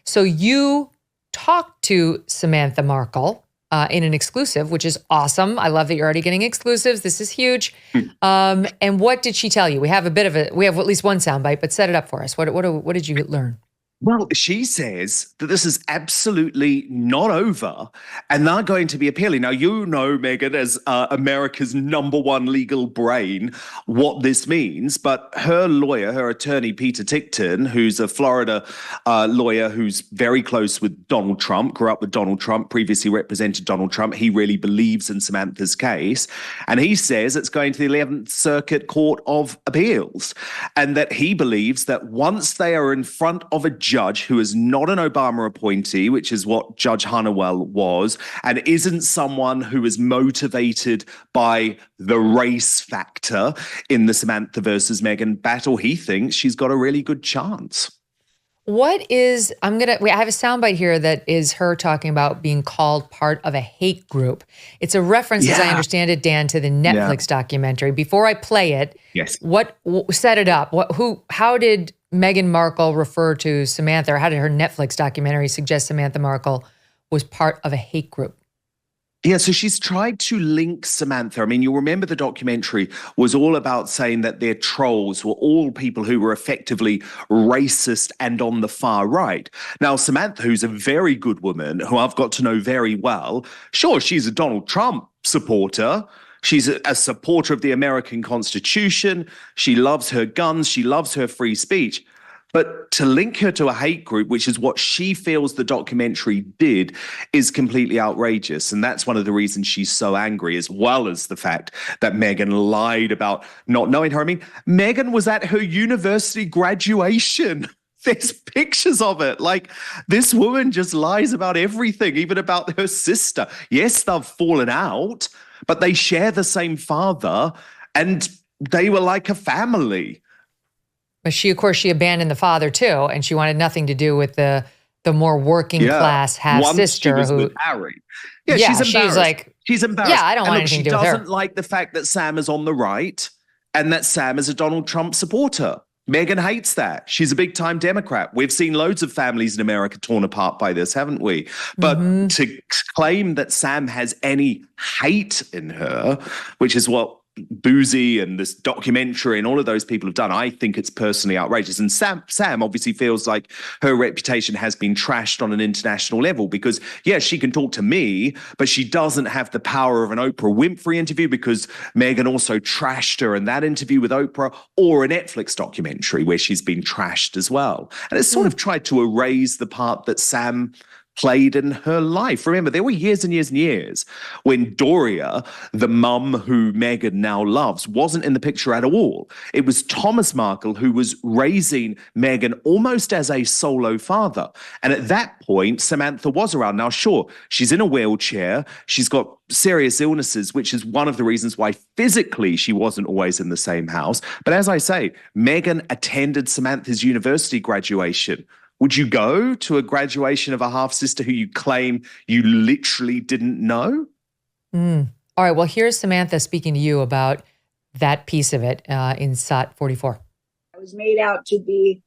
So you talked to Samantha Markle in an exclusive, which is awesome. I love that you're already getting exclusives. This is huge. And what did she tell you? We have at least one soundbite, but set it up for us. What did you learn? Well, she says that this is absolutely not over and they're going to be appealing. Now, you know, Meghan, as America's #1 legal brain, what this means. But her lawyer, her attorney, Peter Tickton, who's a Florida lawyer who's very close with Donald Trump, grew up with Donald Trump, previously represented Donald Trump. He really believes in Samantha's case. And he says it's going to the 11th Circuit Court of Appeals, and that he believes that once they are in front of a judge who is not an Obama appointee, which is what Judge Honeywell was, and isn't someone who is motivated by the race factor in the Samantha versus Meghan battle, he thinks she's got a really good chance. I have a soundbite here that is her talking about being called part of a hate group. It's a reference, as I understand it, Dan, to the Netflix documentary. Before I play it, what set it up? How did Meghan Markle refer to Samantha, or how did her Netflix documentary suggest Samantha Markle was part of a hate group? Yeah, so she's tried to link Samantha. I mean, you'll remember the documentary was all about saying that their trolls were all people who were effectively racist and on the far right. Now, Samantha, who's a very good woman, who I've got to know very well, sure, she's a Donald Trump supporter. She's a supporter of the American Constitution. She loves her guns. She loves her free speech. But to link her to a hate group, which is what she feels the documentary did, is completely outrageous. And that's one of the reasons she's so angry, as well as the fact that Meghan lied about not knowing her. I mean, Meghan was at her university graduation. There's pictures of it. Like, this woman just lies about everything, even about her sister. Yes, they've fallen out, but they share the same father, and they were like a family. But she abandoned the father too, and she wanted nothing to do with the more working class half-sister Once she was with Harry. Yeah, she's embarrassed. She's embarrassed. Yeah, I don't want anything to do with her. She doesn't like the fact that Sam is on the right and that Sam is a Donald Trump supporter. Meghan hates that. She's a big-time Democrat. We've seen loads of families in America torn apart by this, haven't we? But to claim that Sam has any hate in her, which is what Boozy and this documentary and all of those people have done, I think it's personally outrageous. And Sam obviously feels like her reputation has been trashed on an international level because, yeah, she can talk to me, but she doesn't have the power of an Oprah Winfrey interview because Meghan also trashed her in that interview with Oprah, or a Netflix documentary where she's been trashed as well. And it's sort of tried to erase the part that Sam played in her life. Remember, there were years and years and years when Doria, the mum who Meghan now loves, wasn't in the picture at all. It was Thomas Markle who was raising Meghan almost as a solo father. And at that point, Samantha was around. Now, sure, she's in a wheelchair. She's got serious illnesses, which is one of the reasons why physically she wasn't always in the same house. But as I say, Meghan attended Samantha's university graduation. Would you go to a graduation of a half-sister who you claim you literally didn't know? All right, well, here's Samantha speaking to you about that piece of it in SOT 44. I was made out to be,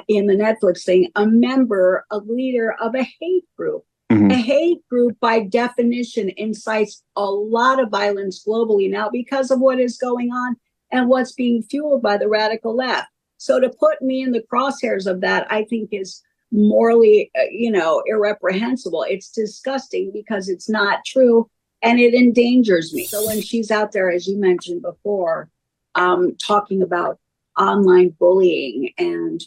in the Netflix thing, a leader of a hate group. Mm-hmm. A hate group, by definition, incites a lot of violence globally now because of what is going on and what's being fueled by the radical left. So to put me in the crosshairs of that, I think is morally, irreprehensible. It's disgusting because it's not true and it endangers me. So when she's out there, as you mentioned before, talking about online bullying and,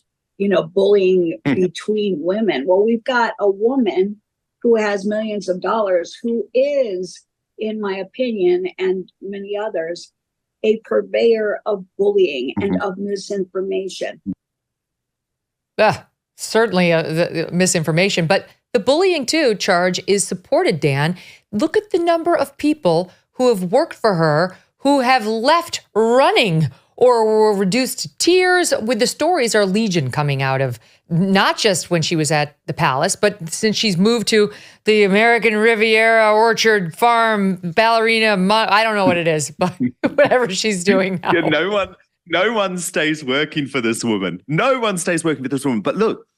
bullying between women. Well, we've got a woman who has millions of dollars who is, in my opinion, and many others, a purveyor of bullying and of misinformation. Certainly the misinformation, but the bullying too charge is supported, Dan. Look at the number of people who have worked for her who have left running or were reduced to tears. With the stories are legion coming out of not just when she was at the palace, but since she's moved to the American Riviera Orchard Farm ballerina. I don't know what it is, but whatever she's doing now. Yeah, no one stays working for this woman. No one stays working for this woman. But look,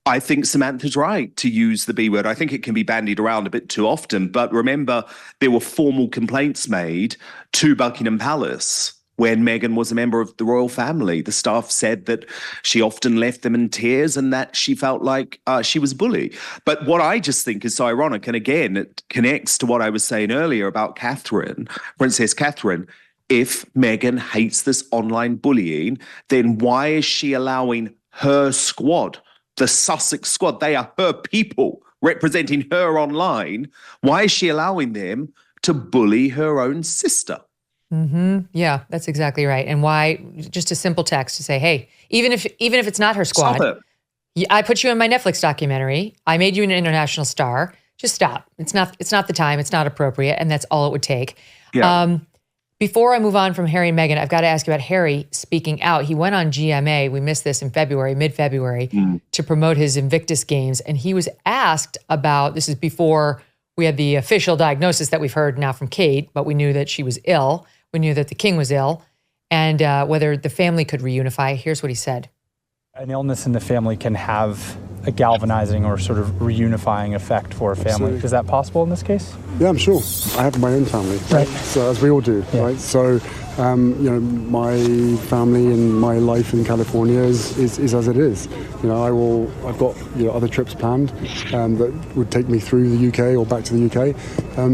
I think Samantha's right to use the B word. I think it can be bandied around a bit too often. But remember, there were formal complaints made to Buckingham Palace when Meghan was a member of the royal family. The staff said that she often left them in tears and that she felt like she was bullied. But what I just think is so ironic, and again, it connects to what I was saying earlier about Catherine, Princess Catherine. If Meghan hates this online bullying, then why is she allowing her squad, the Sussex squad, they are her people representing her online, why is she allowing them to bully her own sister? Mm-hmm. Yeah, that's exactly right. And why? Just a simple text to say, "Hey, even if it's not her squad, I put you in my Netflix documentary. I made you an international star. Just stop. It's not the time. It's not appropriate." And that's all it would take. Yeah. Before I move on from Harry and Meghan, I've got to ask you about Harry speaking out. He went on GMA. We missed this in mid-February, to promote his Invictus Games, and he was asked about. This is before we had the official diagnosis that we've heard now from Kate, but we knew that she was ill. We knew that the king was ill, and whether the family could reunify. Here's what he said. An illness in the family can have a galvanizing or sort of reunifying effect for a family. Absolutely. Is that possible in this case? Yeah, I'm sure. I have my own family, right? So as we all do, right? So, my family and my life in California is as it is. I've got other trips planned that would take me through the UK or back to the UK.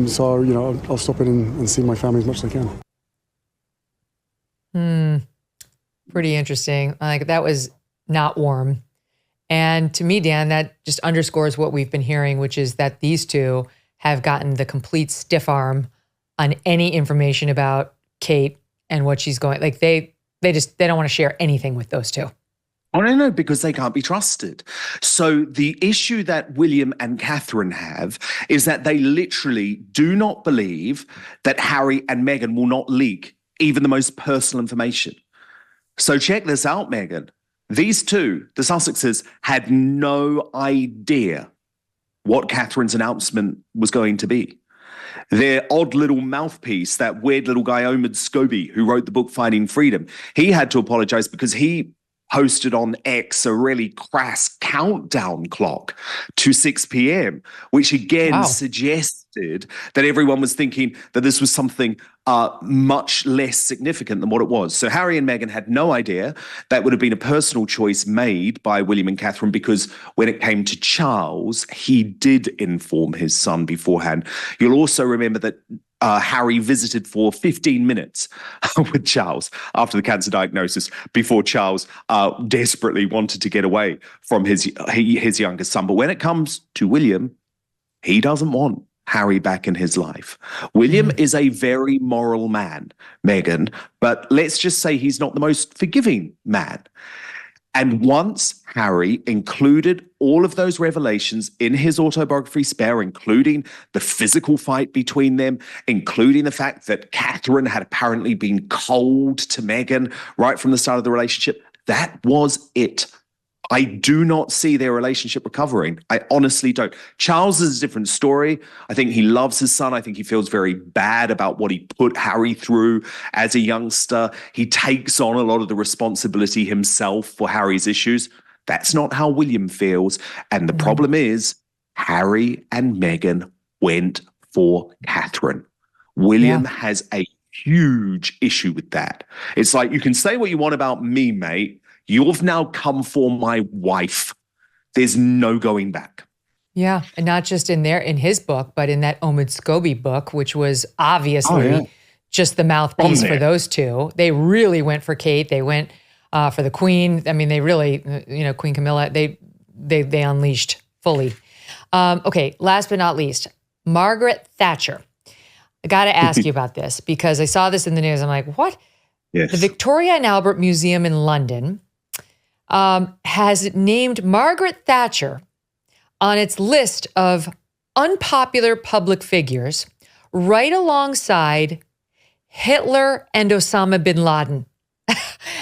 So, I'll stop in and see my family as much as I can. Pretty interesting. Like, that was not warm. And to me, Dan, that just underscores what we've been hearing, which is that these two have gotten the complete stiff arm on any information about Kate and what she's going. Like, they don't want to share anything with those two. Oh, no, because they can't be trusted. So the issue that William and Catherine have is that they literally do not believe that Harry and Meghan will not leak even the most personal information. So check this out, Meghan. These two, the Sussexes, had no idea what Catherine's announcement was going to be. Their odd little mouthpiece, that weird little guy, Omid Scobie, who wrote the book Finding Freedom, he had to apologize because he posted on X a really crass countdown clock to 6 p.m., which again suggests did, that everyone was thinking that this was something much less significant than what it was. So Harry and Meghan had no idea. That would have been a personal choice made by William and Catherine, because when it came to Charles, he did inform his son beforehand. You'll also remember that Harry visited for 15 minutes with Charles after the cancer diagnosis, before Charles desperately wanted to get away from his youngest son. But when it comes to William, he doesn't want Harry back in his life. William is a very moral man, Meghan, but let's just say he's not the most forgiving man. And once Harry included all of those revelations in his autobiography, Spare, including the physical fight between them, including the fact that Catherine had apparently been cold to Meghan right from the start of the relationship, that was it. I do not see their relationship recovering. I honestly don't. Charles is a different story. I think he loves his son. I think he feels very bad about what he put Harry through as a youngster. He takes on a lot of the responsibility himself for Harry's issues. That's not how William feels. And the problem is, Harry and Meghan went for Catherine. William has a huge issue with that. It's like, you can say what you want about me, mate. You've now come for my wife. There's no going back. Yeah, and not just in his book, but in that Omid Scobie book, which was obviously just the mouthpiece for those two. They really went for Kate. They went for the Queen. I mean, they really, Queen Camilla, they unleashed fully. Okay, last but not least, Margaret Thatcher. I got to ask you about this, because I saw this in the news. I'm like, what? Yes. The Victoria and Albert Museum in London has named Margaret Thatcher on its list of unpopular public figures, right alongside Hitler and Osama bin Laden,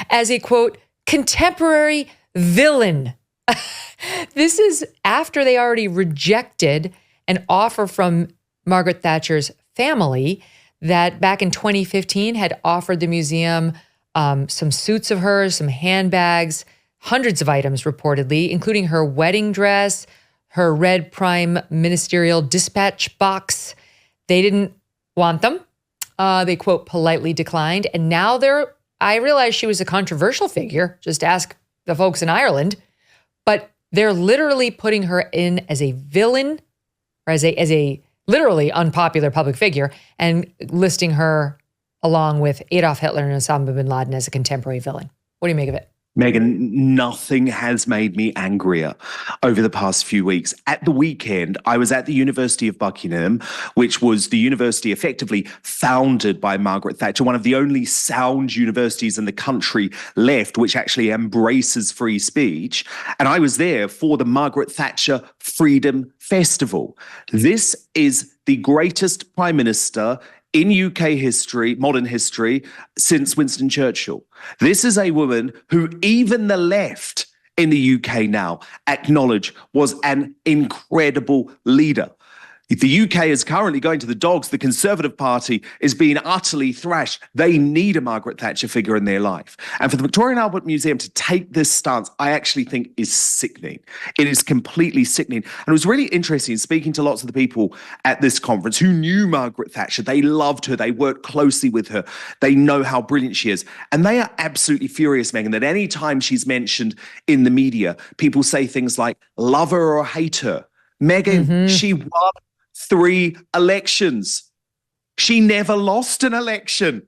as a, quote, contemporary villain. This is after they already rejected an offer from Margaret Thatcher's family that back in 2015 had offered the museum some suits of hers, some handbags, hundreds of items reportedly, including her wedding dress, her red Prime ministerial dispatch box. They didn't want them. They, quote, politely declined. And now I realize she was a controversial figure, just ask the folks in Ireland, but they're literally putting her in as a villain, or as a literally unpopular public figure, and listing her along with Adolf Hitler and Osama bin Laden as a contemporary villain. What do you make of it? Meghan, nothing has made me angrier over the past few weeks. At the weekend, I was at the University of Buckingham, which was the university effectively founded by Margaret Thatcher, one of the only sound universities in the country left which actually embraces free speech. And I was there for the Margaret Thatcher Freedom Festival. This is the greatest prime minister in UK history, modern history, since Winston Churchill. This is a woman who even the left in the UK now acknowledge was an incredible leader. The UK is currently going to the dogs. The Conservative Party is being utterly thrashed. They need a Margaret Thatcher figure in their life. And for the Victoria and Albert Museum to take this stance, I actually think is sickening. It is completely sickening. And it was really interesting speaking to lots of the people at this conference who knew Margaret Thatcher. They loved her. They worked closely with her. They know how brilliant she is. And they are absolutely furious, Meghan, that any time she's mentioned in the media, people say things like, love her or hate her. Meghan, she won 3 elections. She never lost an election.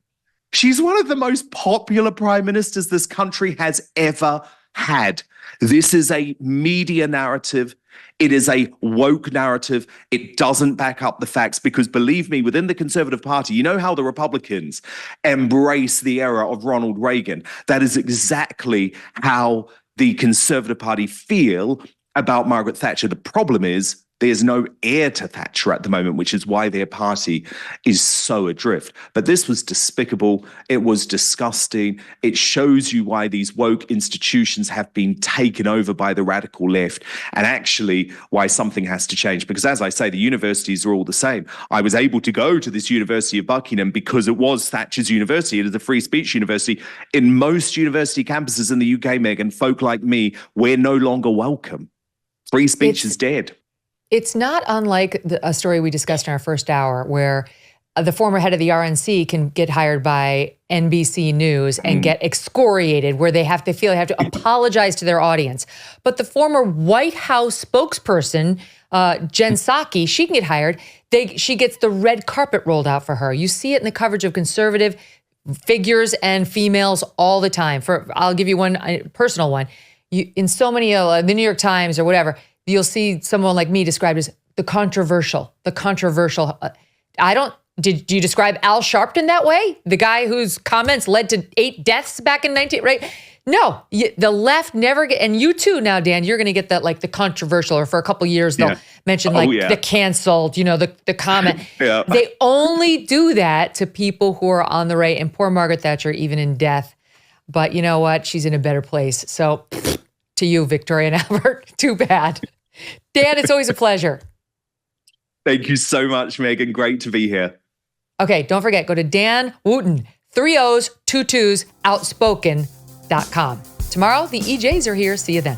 She's one of the most popular prime ministers this country has ever had. This is a media narrative. It is a woke narrative. It doesn't back up the facts, because believe me, within the Conservative Party, you know how the Republicans embrace the era of Ronald Reagan. That is exactly how the Conservative Party feel about Margaret Thatcher. The problem is, there's no heir to Thatcher at the moment, which is why their party is so adrift. But this was despicable. It was disgusting. It shows you why these woke institutions have been taken over by the radical left, and actually why something has to change. Because as I say, the universities are all the same. I was able to go to this University of Buckingham because it was Thatcher's university. It is a free speech university. In most university campuses in the UK, Meghan, folk like me, we're no longer welcome. Free speech is dead. It's not unlike a story we discussed in our first hour where the former head of the RNC can get hired by NBC News and get excoriated, where they have to apologize to their audience. But the former White House spokesperson, Jen Psaki, she can get hired. She gets the red carpet rolled out for her. You see it in the coverage of conservative figures and females all the time. I'll give you one personal one. In so many, the New York Times or whatever, you'll see someone like me described as the controversial. Did you describe Al Sharpton that way? The guy whose comments led to 8 deaths back in right? No, the left never get, and you too now, Dan, you're going to get that, like the controversial, or for a couple of years, they'll mention the canceled, the comment. They only do that to people who are on the right, and poor Margaret Thatcher, even in death. But you know what? She's in a better place. So to you, Victoria and Albert, too bad. Dan, it's always a pleasure. Thank you so much, Megyn. Great to be here. Okay, don't forget, go to Dan Wootton, 3 O's, 2 T's, outspoken.com. Tomorrow, the EJs are here. See you then.